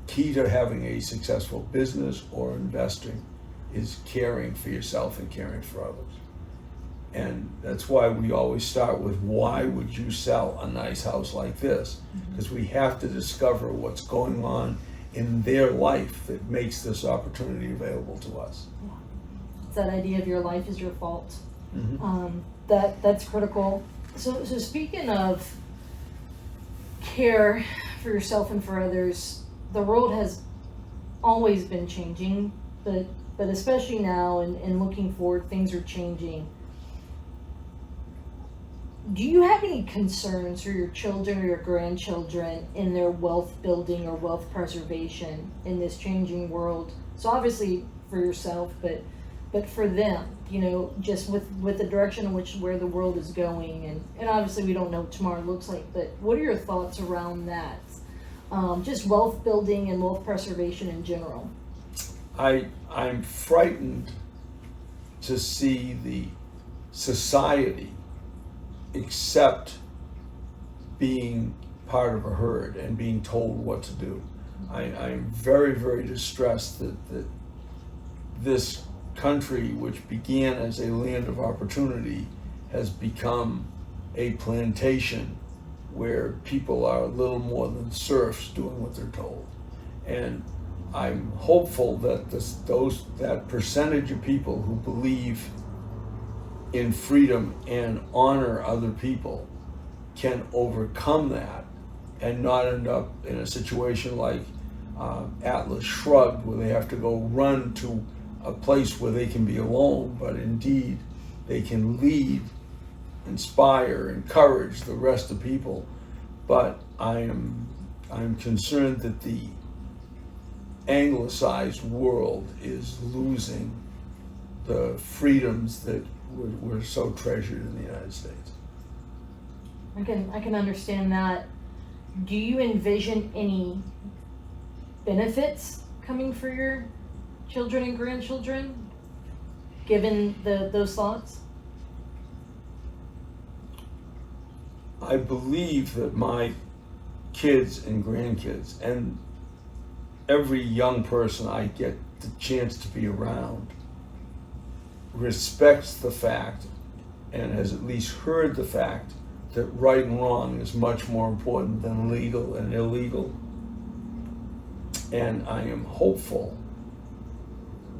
[SPEAKER 2] key to having a successful business or investing is caring for yourself and caring for others. And that's why we always start with, why would you sell a nice house like this? Because we have to discover what's going on in their life that makes this opportunity available to us.
[SPEAKER 1] It's that idea of your life is your fault.
[SPEAKER 2] Mm-hmm.
[SPEAKER 1] That's critical. So speaking of care for yourself and for others, the world has always been changing, but especially now and looking forward, things are changing. Do you have any concerns for your children or your grandchildren in their wealth building or wealth preservation in this changing world? So obviously for yourself, but for them, just with the direction in where the world is going, and obviously we don't know what tomorrow looks like, but what are your thoughts around that? Just wealth building and wealth preservation in general.
[SPEAKER 2] I'm frightened to see the society accept being part of a herd and being told what to do. I'm very, very distressed that this country, which began as a land of opportunity, has become a plantation where people are little more than serfs doing what they're told. And I'm hopeful that that percentage of people who believe in freedom and honor other people can overcome that and not end up in a situation like Atlas Shrugged, where they have to go run to a place where they can be alone, but indeed they can lead, inspire, encourage the rest of people. But I'm concerned that the anglicized world is losing the freedoms that were so treasured in the United States.
[SPEAKER 1] I can understand that. Do you envision any benefits coming for your children and grandchildren, given those thoughts?
[SPEAKER 2] I believe that my kids and grandkids and every young person I get the chance to be around respects the fact and has at least heard the fact that right and wrong is much more important than legal and illegal. And I am hopeful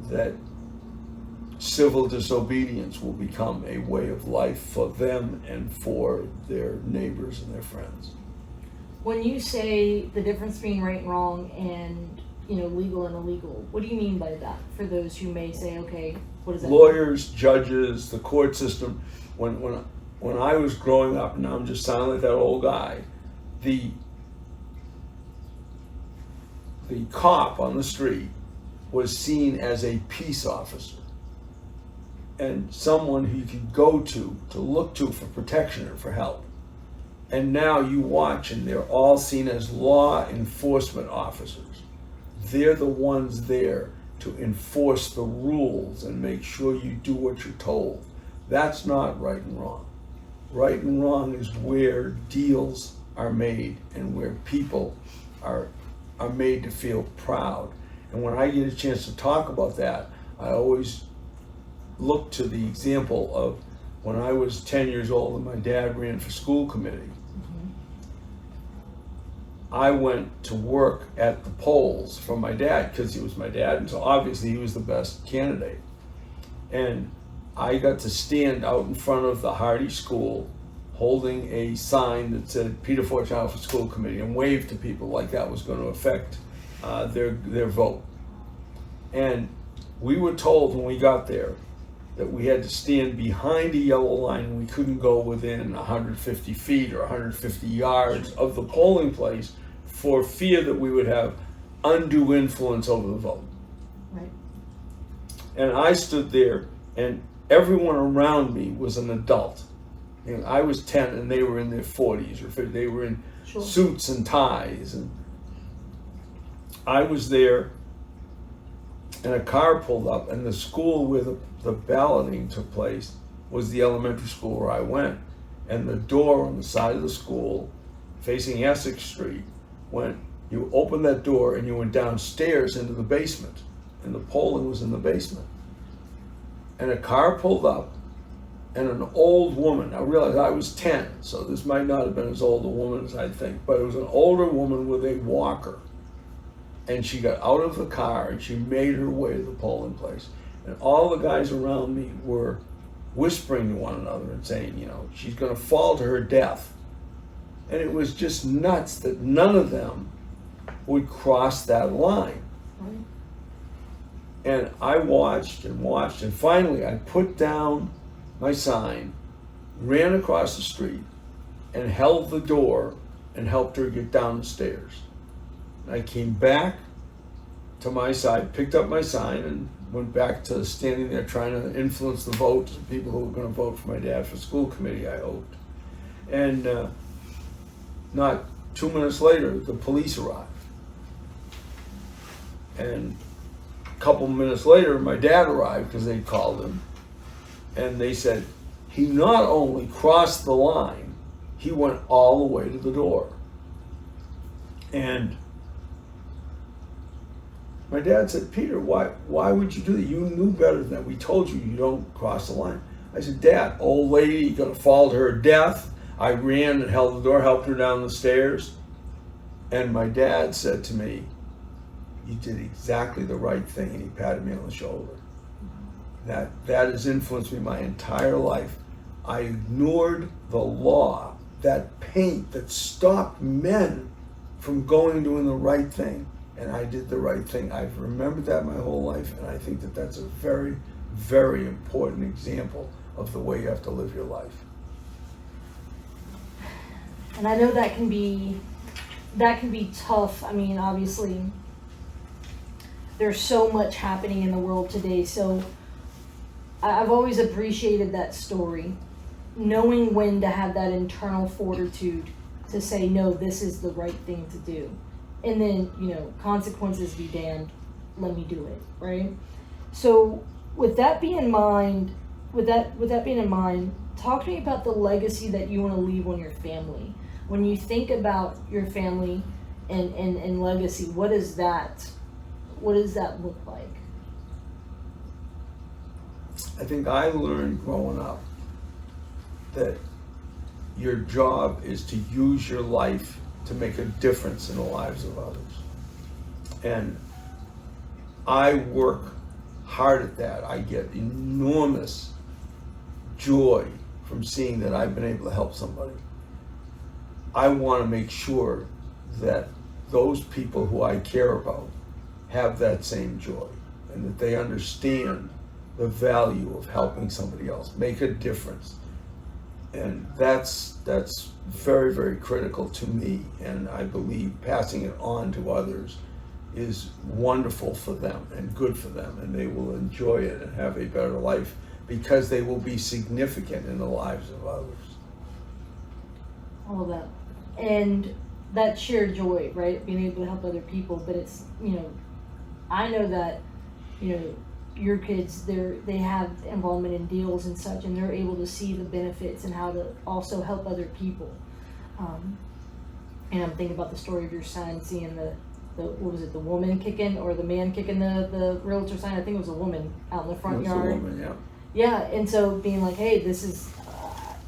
[SPEAKER 2] that civil disobedience will become a way of life for them and for their neighbors and their friends.
[SPEAKER 1] When you say the difference between right and wrong and legal and illegal. What do you mean by that for those who may say, okay, what does that mean?
[SPEAKER 2] Lawyers, judges, the court system. When I was growing up, and now I'm just sounding like that old guy, the cop on the street was seen as a peace officer and someone who you could go to look to for protection or for help. And now you watch and they're all seen as law enforcement officers. They're the ones there to enforce the rules and make sure you do what you're told. That's not right and wrong. Right and wrong is where deals are made and where people are made to feel proud. And when I get a chance to talk about that, I always look to the example of when I was 10 years old and my dad ran for school committee. I went to work at the polls for my dad because he was my dad, and so obviously he was the best candidate. And I got to stand out in front of the Hardy School holding a sign that said Peter Fortunato for school committee and wave to people like that was going to affect their vote. And we were told when we got there that we had to stand behind a yellow line and we couldn't go within 150 feet or 150 yards of the polling place for fear that we would have undue influence over the vote.
[SPEAKER 1] Right.
[SPEAKER 2] And I stood there and everyone around me was an adult. I was 10 and they were in their 40s or 50s. They were in suits and ties. And I was there and a car pulled up, and the school where the balloting took place was the elementary school where I went. And the door on the side of the school facing Essex Street, you opened that door and you went downstairs into the basement, and the polling was in the basement. And a car pulled up, and an old woman, I realized I was 10, so this might not have been as old a woman as I think, but it was an older woman with a walker. And she got out of the car and she made her way to the polling place. And all the guys around me were whispering to one another and saying, she's going to fall to her death. And it was just nuts that none of them would cross that line.
[SPEAKER 1] Right.
[SPEAKER 2] And I watched and watched, and finally I put down my sign, ran across the street, and held the door and helped her get down the stairs. I came back to my side, picked up my sign, and went back to standing there trying to influence the vote to people who were going to vote for my dad for school committee, I hoped. And not 2 minutes later, the police arrived. And a couple minutes later, my dad arrived because they'd called him. And they said, he not only crossed the line, he went all the way to the door. And my dad said, Peter, why would you do that? You knew better than that. We told you don't cross the line. I said, Dad, old lady, gonna fall to her death. I ran and held the door, helped her down the stairs. And my dad said to me, you did exactly the right thing. And he patted me on the shoulder. That has influenced me my entire life. I ignored the law, that paint that stopped men from going and doing the right thing. And I did the right thing. I've remembered that my whole life, and I think that that's a very, very important example of the way you have to live your life.
[SPEAKER 1] And I know that can be tough. I mean, obviously, there's so much happening in the world today. So I've always appreciated that story, knowing when to have that internal fortitude to say, no, this is the right thing to do. And then, consequences be damned, let me do it, right? So with that being in mind, talk to me about the legacy that you want to leave on your family. When you think about your family and legacy, what does that look like?
[SPEAKER 2] I think I learned growing up that your job is to use your life to make a difference in the lives of others. And I work hard at that. I get enormous joy from seeing that I've been able to help somebody. I want to make sure that those people who I care about have that same joy, and that they understand the value of helping somebody else, make a difference. And that's very, very critical to me, and I believe passing it on to others is wonderful for them and good for them, and they will enjoy it and have a better life because they will be significant in the lives of others.
[SPEAKER 1] All of that. And that shared joy, right? Being able to help other people, but it's, I know that, your kids, they have involvement in deals and such, and they're able to see the benefits and how to also help other people. And I'm thinking about the story of your son seeing the what was it, the woman kicking or the man kicking the realtor sign? I think it was a woman out in the front yard.
[SPEAKER 2] It was a woman, yeah.
[SPEAKER 1] Yeah, and so being like, hey, this is,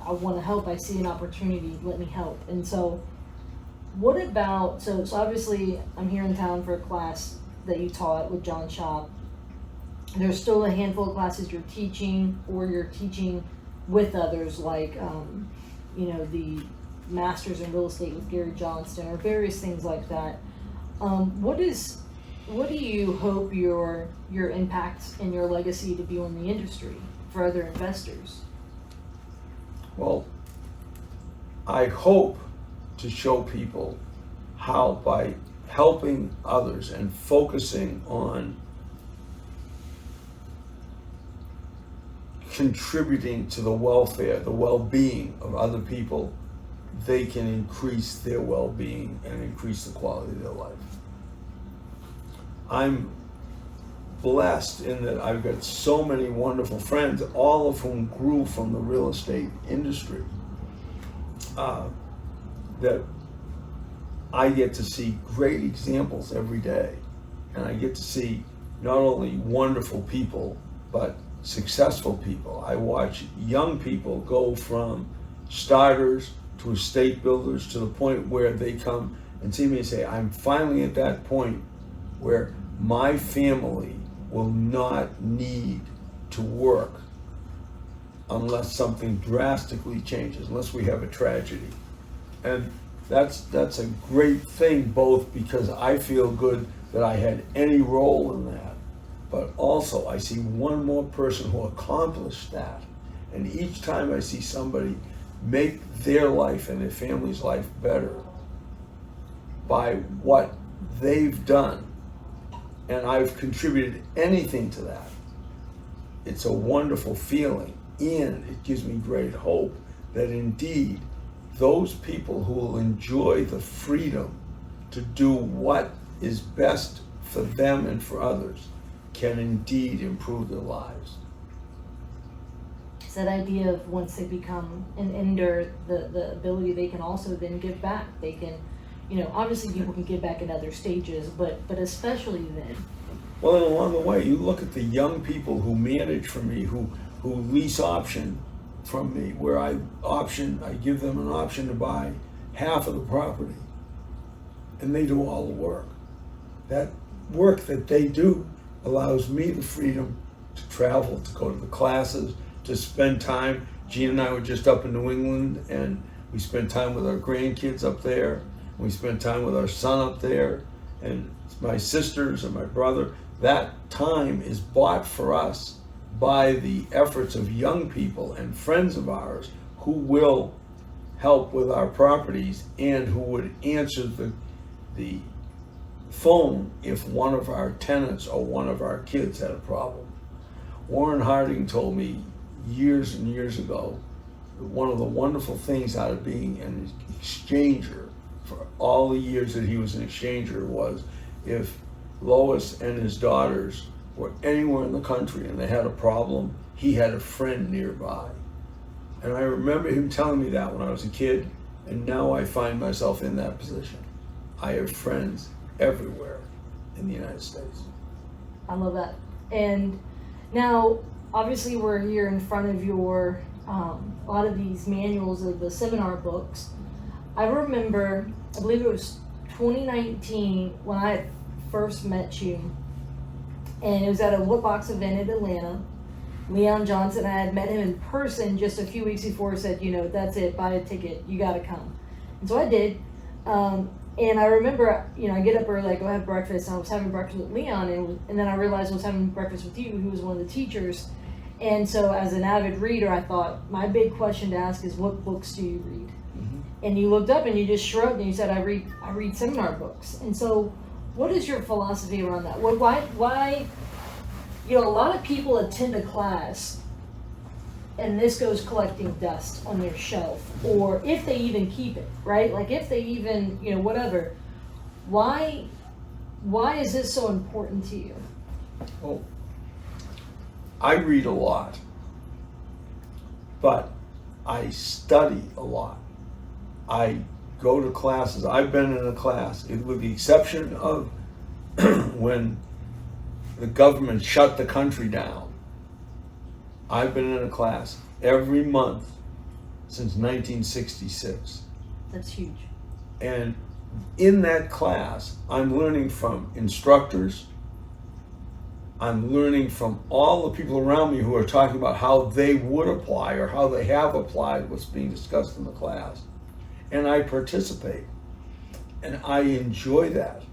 [SPEAKER 1] I want to help. I see an opportunity. Let me help. And so, what about, so obviously I'm here in town for a class that you taught with John Shop. There's still a handful of classes you're teaching, or you're teaching with others, like, the Masters in Real Estate with Gary Johnston, or various things like that. What do you hope your impact and your legacy to be on the industry for other investors?
[SPEAKER 2] Well, I hope to show people how, by helping others and focusing on contributing to the welfare, the well-being of other people, they can increase their well-being and increase the quality of their life. I'm blessed in that I've got so many wonderful friends, all of whom grew from the real estate industry, that I get to see great examples every day. And I get to see not only wonderful people, but successful people. I watch young people go from starters to estate builders to the point where they come and see me and say, I'm finally at that point where my family will not need to work unless something drastically changes, unless we have a tragedy. And that's a great thing, both because I feel good that I had any role in that, but also I see one more person who accomplished that. And each time I see somebody make their life and their family's life better by what they've done, and I've contributed anything to that, it's a wonderful feeling, and it gives me great hope that indeed those people who will enjoy the freedom to do what is best for them and for others can indeed improve their lives.
[SPEAKER 1] It's that idea of once they become an ender, the ability they can also then give back. They can, obviously people can give back in other stages, but especially then.
[SPEAKER 2] Well, and along the way, you look at the young people who manage for me, who lease option from me, where I give them an option to buy half of the property, and they do all the work. That work that they do allows me the freedom to travel, to go to the classes, to spend time. Gene and I were just up in New England, and we spent time with our grandkids up there. We spent time with our son up there, and my sisters and my brother. That time is bought for us by the efforts of young people and friends of ours who will help with our properties and who would answer the phone if one of our tenants or one of our kids had a problem. Warren Harding told me years and years ago that one of the wonderful things out of being an exchanger for all the years that he was an exchanger was if Lois and his daughters were anywhere in the country and they had a problem, he had a friend nearby. And I remember him telling me that when I was a kid, and now I find myself in that position. I have friends everywhere in the United States.
[SPEAKER 1] I love that. And now, obviously we're here in front of your, a lot of these manuals of the seminar books. I remember, I believe it was 2019 when I first met you, and it was at a Woodbox event in Atlanta. Leon Johnson, I had met him in person just a few weeks before, said, that's it, buy a ticket, you gotta come. And so I did. And I remember, I get up early, I go have breakfast, and I was having breakfast with Leon, and then I realized I was having breakfast with you, who was one of the teachers. And so as an avid reader, I thought, my big question to ask is, what books do you read? And you looked up and you just shrugged and you said, I read seminar books. And so what is your philosophy around that? Why, a lot of people attend a class and this goes collecting dust on their shelf, or if they even keep it, right? Like if they even, whatever. Why is this so important to you?
[SPEAKER 2] Well, I read a lot, but I study a lot. I go to classes. I've been in a class, with the exception of when the government shut the country down. I've been in a class every month since 1966.
[SPEAKER 1] That's huge.
[SPEAKER 2] And in that class, I'm learning from instructors. I'm learning from all the people around me who are talking about how they would apply or how they have applied what's being discussed in the class. And I participate. And I enjoy that.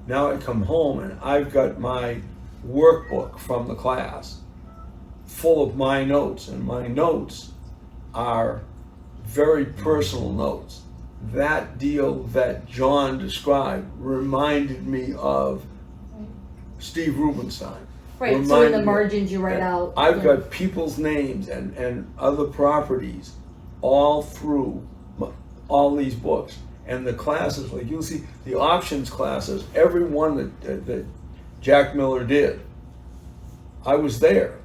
[SPEAKER 2] Now I come home and I've got my workbook from the class full of my notes, and my notes are very personal notes. That deal that John described reminded me of Steve Rubenstein.
[SPEAKER 1] Right, so in the margins you write out.
[SPEAKER 2] I've got people's names and other properties all through all these books. And the classes, like you'll see, the options classes, every one that Jack Miller did, I was there.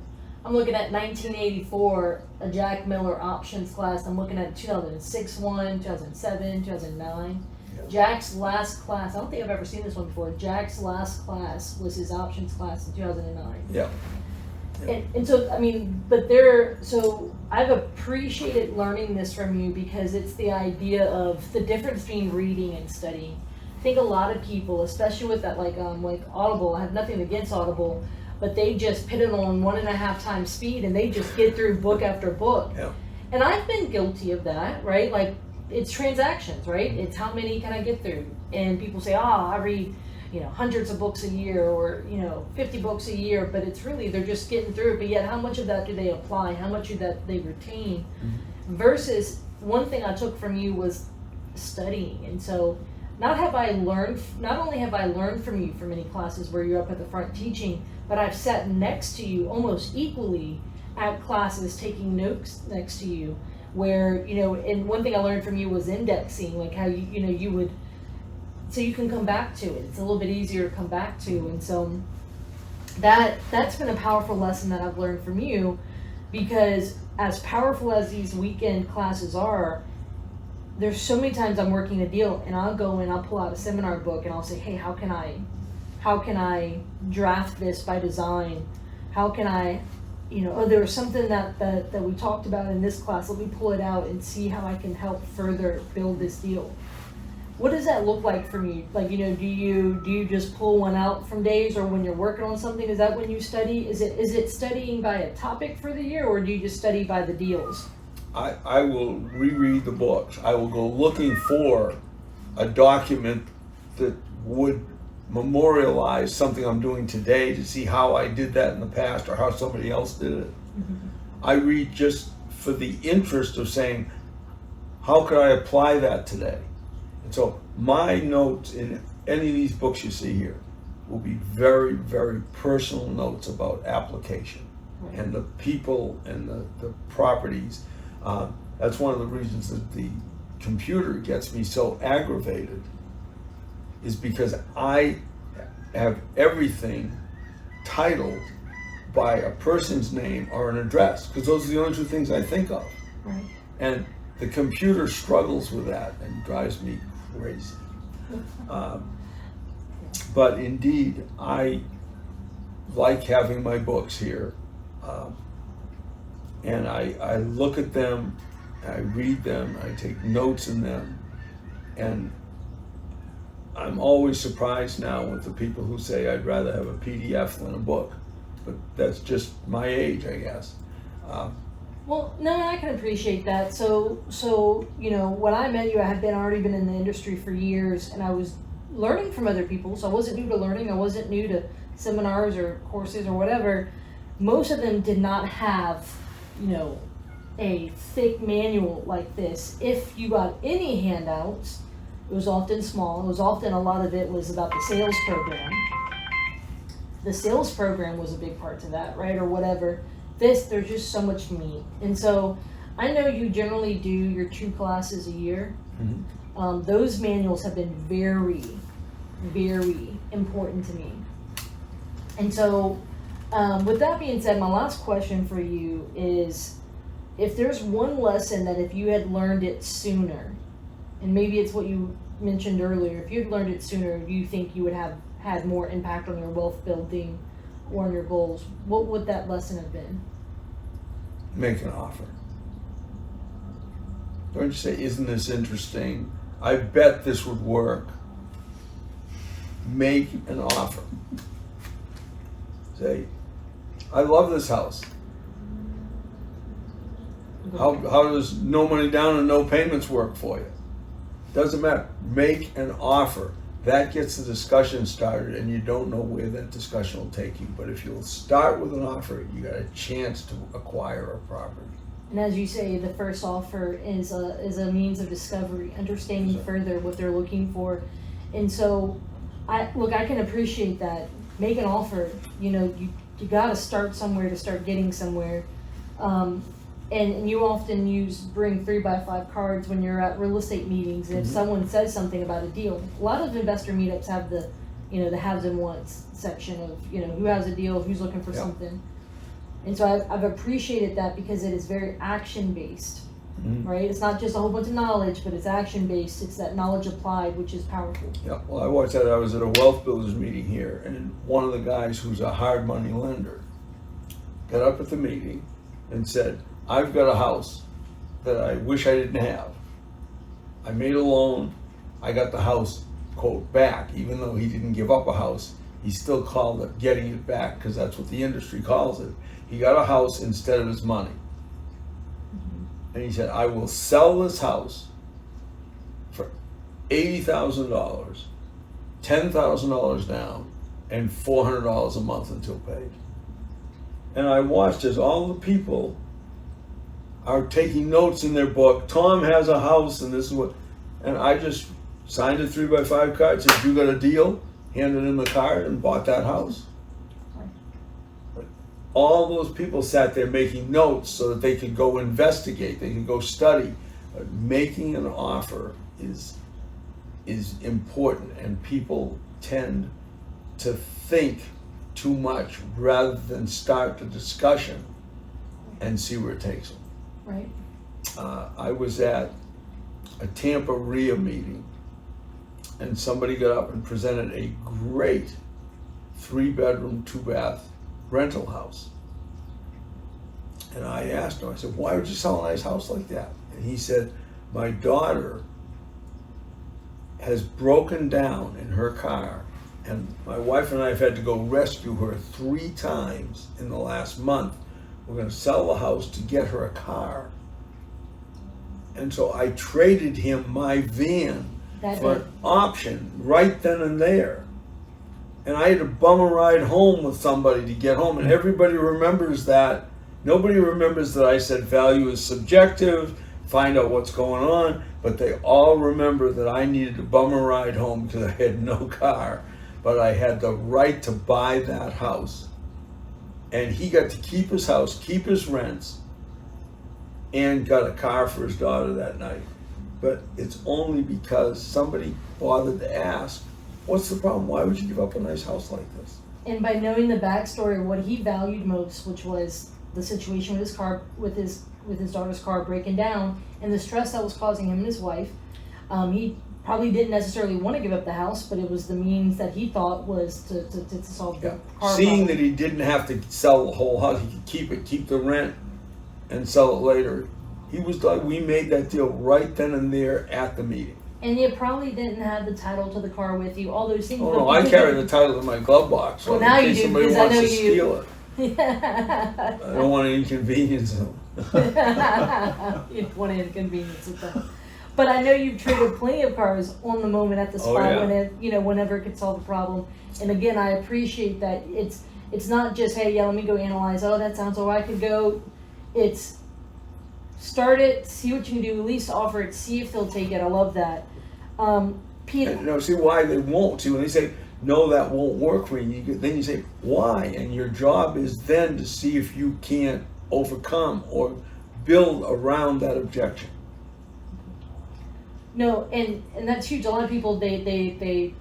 [SPEAKER 1] I'm looking at 1984, a Jack Miller options class. I'm looking at 2006 one, 2007, 2009.
[SPEAKER 2] Yeah.
[SPEAKER 1] Jack's last class, I don't think I've ever seen this one before. Jack's last class was his options class in 2009.
[SPEAKER 2] Yeah.
[SPEAKER 1] And so, so I've appreciated learning this from you because it's the idea of the difference between reading and studying. I think a lot of people, especially with that like Audible, I have nothing against Audible, but they just put it on 1.5 times speed and they just get through book after book.
[SPEAKER 2] Yeah.
[SPEAKER 1] And I've been guilty of that, right? Like it's transactions, right? It's how many can I get through? And people say, I read, hundreds of books a year or, 50 books a year, but it's really, they're just getting through it. But yet how much of that do they apply? How much of that they retain? Versus one thing I took from you was studying. And so not only have I learned from you for many classes where you're up at the front teaching, but I've sat next to you almost equally at classes taking notes next to you where, and one thing I learned from you was indexing, like how you would, so you can come back to it. It's a little bit easier to come back to. And so that's been a powerful lesson that I've learned from you, because as powerful as these weekend classes are, there's so many times I'm working a deal and I'll go and I'll pull out a seminar book and I'll say, hey, how can I draft this by design? How can I, there was something that we talked about in this class. Let me pull it out and see how I can help further build this deal. What does that look like for you? Like, do you just pull one out from days, or when you're working on something, is that when you study? Is it studying by a topic for the year, or do you just study by the deals?
[SPEAKER 2] I will reread the books. I will go looking for a document that would memorialize something I'm doing today to see how I did that in the past or how somebody else did it. I read just for the interest of saying, how could I apply that today? And so my notes in any of these books you see here will be very, very personal notes about application and the people and the properties. That's one of the reasons that the computer gets me so aggravated, is because I have everything titled by a person's name or an address, because those are the only two things I think of.
[SPEAKER 1] Right.
[SPEAKER 2] And the computer struggles with that and drives me crazy. But indeed, I like having my books here. And I look at them, I read them, I take notes in them, and I'm always surprised now with the people who say I'd rather have a PDF than a book, but that's just my age, I guess.
[SPEAKER 1] Well, no, I can appreciate that. So you know, when I met you, I had already been in the industry for years, and I was learning from other people. So I wasn't new to learning. I wasn't new to seminars or courses or whatever. Most of them did not have, you know, a thick manual like this. If you got any handouts, it was often small. It was often, a lot of it was about the sales program. The sales program was a big part to that, right? Or whatever. There's just so much meat. And so I know you generally do your 2 classes a year.
[SPEAKER 2] Mm-hmm.
[SPEAKER 1] Those manuals have been very, very important to me. And so with that being said, my last question for you is, if there's one lesson that if you had learned it sooner, and maybe it's what you mentioned earlier, if you had learned it sooner, do you think you would have had more impact on your wealth building or on your goals? What would that lesson have been?
[SPEAKER 2] Make an offer. Don't you say, isn't this interesting? I bet this would work. Make an offer. Say, I love this house. How does no money down and no payments work for you? Doesn't matter. Make an offer. That gets the discussion started, and you don't know where that discussion will take you. But if you'll start with an offer, you got a chance to acquire a property.
[SPEAKER 1] And as you say, the first offer is a means of discovery, understanding further what they're looking for. And so, I can appreciate that. Make an offer. You know, you got to start somewhere to start getting somewhere. And you often bring 3x5 cards when you're at real estate meetings. And if someone says something about a deal, a lot of investor meetups have the haves and wants section of, who has a deal, who's looking for something. And so I've appreciated that because it is very action based, right? It's not just a whole bunch of knowledge, but it's action based. It's that knowledge applied, which is powerful.
[SPEAKER 2] Yeah, well, I was at a wealth builders meeting here, and one of the guys who's a hard money lender got up at the meeting and said, I've got a house that I wish I didn't have. I made a loan. I got the house, quote, back. Even though he didn't give up a house, he still called it getting it back because that's what the industry calls it. He got a house instead of his money. And he said, I will sell this house for $80,000, $10,000 down, and $400 a month until paid. And I watched as all the people are taking notes in their book. Tom has a house, and this is what, and I just signed a 3x5 card, said, you got a deal, handed him the card, and bought that house. But all those people sat there making notes so that they could go investigate, they could go study. But making an offer is important, and people tend to think too much rather than start the discussion and see where it takes them.
[SPEAKER 1] Right.
[SPEAKER 2] I was at a Tampa RIA meeting, and somebody got up and presented a great 3-bedroom, 2-bath rental house. And I asked him, I said, why would you sell a nice house like that? And he said, my daughter has broken down in her car, and my wife and I have had to go rescue her 3 times in the last month. We're going to sell the house to get her a car. And so I traded him my van for an option right then and there. And I had to bum a ride home with somebody to get home. And everybody remembers that. Nobody remembers that I said value is subjective, find out what's going on. But they all remember that I needed to bum a ride home because I had no car. But I had the right to buy that house. And he got to keep his house, keep his rents, and got a car for his daughter that night. But it's only because somebody bothered to ask, what's the problem? Why would you give up a nice house like this?
[SPEAKER 1] And by knowing the backstory of what he valued most, which was the situation with his car, with his daughter's car breaking down, and the stress that was causing him and his wife, he probably didn't necessarily want to give up the house, but it was the means that he thought was to solve the car
[SPEAKER 2] Seeing
[SPEAKER 1] problem.
[SPEAKER 2] that he didn't have to sell the whole house, he could keep it, keep the rent, and sell it later. He was like, we made that deal right then and there at the meeting.
[SPEAKER 1] And you probably didn't have the title to the car with you, all those things.
[SPEAKER 2] Oh no, I carry the title in my glove box, so
[SPEAKER 1] Well, now
[SPEAKER 2] in
[SPEAKER 1] you
[SPEAKER 2] case
[SPEAKER 1] do,
[SPEAKER 2] somebody
[SPEAKER 1] because I
[SPEAKER 2] wants
[SPEAKER 1] know
[SPEAKER 2] to
[SPEAKER 1] you.
[SPEAKER 2] steal it. I don't want to inconvenience them.
[SPEAKER 1] You don't want to inconvenience them. But I know you've traded plenty of cars on the moment at the spot
[SPEAKER 2] yeah.
[SPEAKER 1] when it, whenever it could solve a problem. And again, I appreciate that it's not just, hey, yeah, let me go analyze. Oh, that sounds all right. I could go. It's start it, see what you can do, at least offer it, see if they'll take it. I love that. Peter.
[SPEAKER 2] No, see why they won't. See, when they say, no, that won't work for you, then you say, why? And your job is then to see if you can't overcome or build around that objection.
[SPEAKER 1] No, and that's huge. A lot of people, they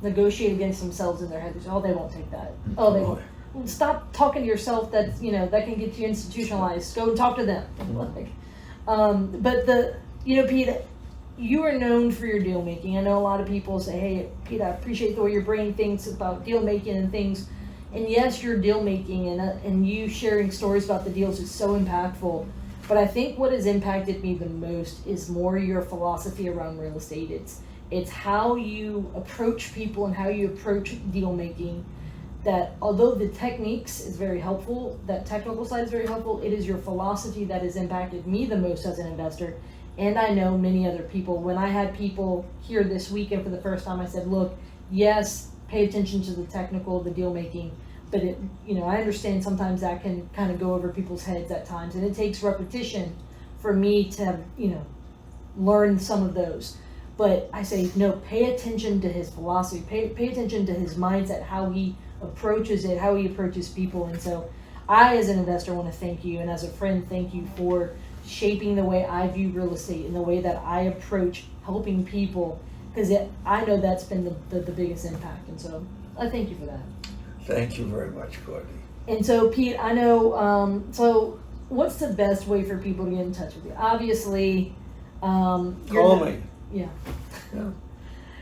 [SPEAKER 1] negotiate against themselves in their head. They say, oh, they won't take that. Oh, they won't. Well, stop talking to yourself. That that can get you institutionalized. Go and talk to them. But Pete, you are known for your deal making. I know a lot of people say, hey, Pete, I appreciate the way your brain thinks about deal making and things. And yes, your deal making and you sharing stories about the deals is so impactful. But I think what has impacted me the most is more your philosophy around real estate. It's how you approach people and how you approach deal making. That although the techniques is very helpful, that technical side is very helpful, it is your philosophy that has impacted me the most as an investor. And I know many other people. When I had people here this weekend for the first time, I said, look, yes, pay attention to the technical, the deal making, but I understand sometimes that can kind of go over people's heads at times, and it takes repetition for me to, learn some of those. But I say, no, pay attention to his philosophy, pay attention to his mindset, how he approaches it, how he approaches people. And so I, as an investor, want to thank you, and as a friend, thank you for shaping the way I view real estate and the way that I approach helping people, because I know that's been the biggest impact. And so I thank you for that.
[SPEAKER 2] Thank you very much, Courtney.
[SPEAKER 1] And so, Pete, I know, so what's the best way for people to get in touch with you? Obviously,
[SPEAKER 2] call me.
[SPEAKER 1] Yeah.
[SPEAKER 2] Yeah.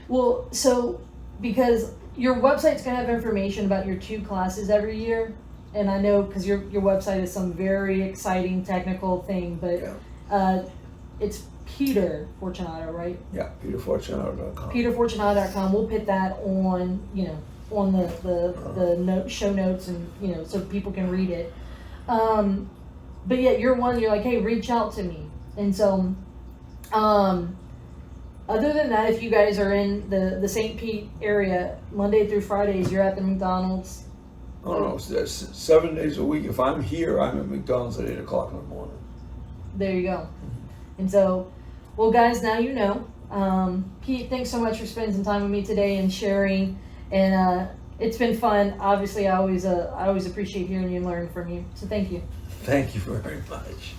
[SPEAKER 1] Well, so because your website's going to have information about your 2 classes every year. And I know because your website is some very exciting technical thing, but it's Peter Fortunato, right?
[SPEAKER 2] Yeah, peterfortunato.com.
[SPEAKER 1] peterfortunato.com. We'll put that on, on the show notes, and so people can read it. But yeah, you're like, hey, reach out to me. And so other than that, if you guys are in the St. Pete area, Monday through Fridays, you're at the McDonald's.
[SPEAKER 2] Oh no, that's 7 days a week. If I'm here, I'm at McDonald's at 8 o'clock in the morning.
[SPEAKER 1] There you go. And so, well, guys, now you know. Pete, thanks so much for spending some time with me today and sharing. And it's been fun. Obviously, I always appreciate hearing you and learning from you. So thank you.
[SPEAKER 2] Thank you very much.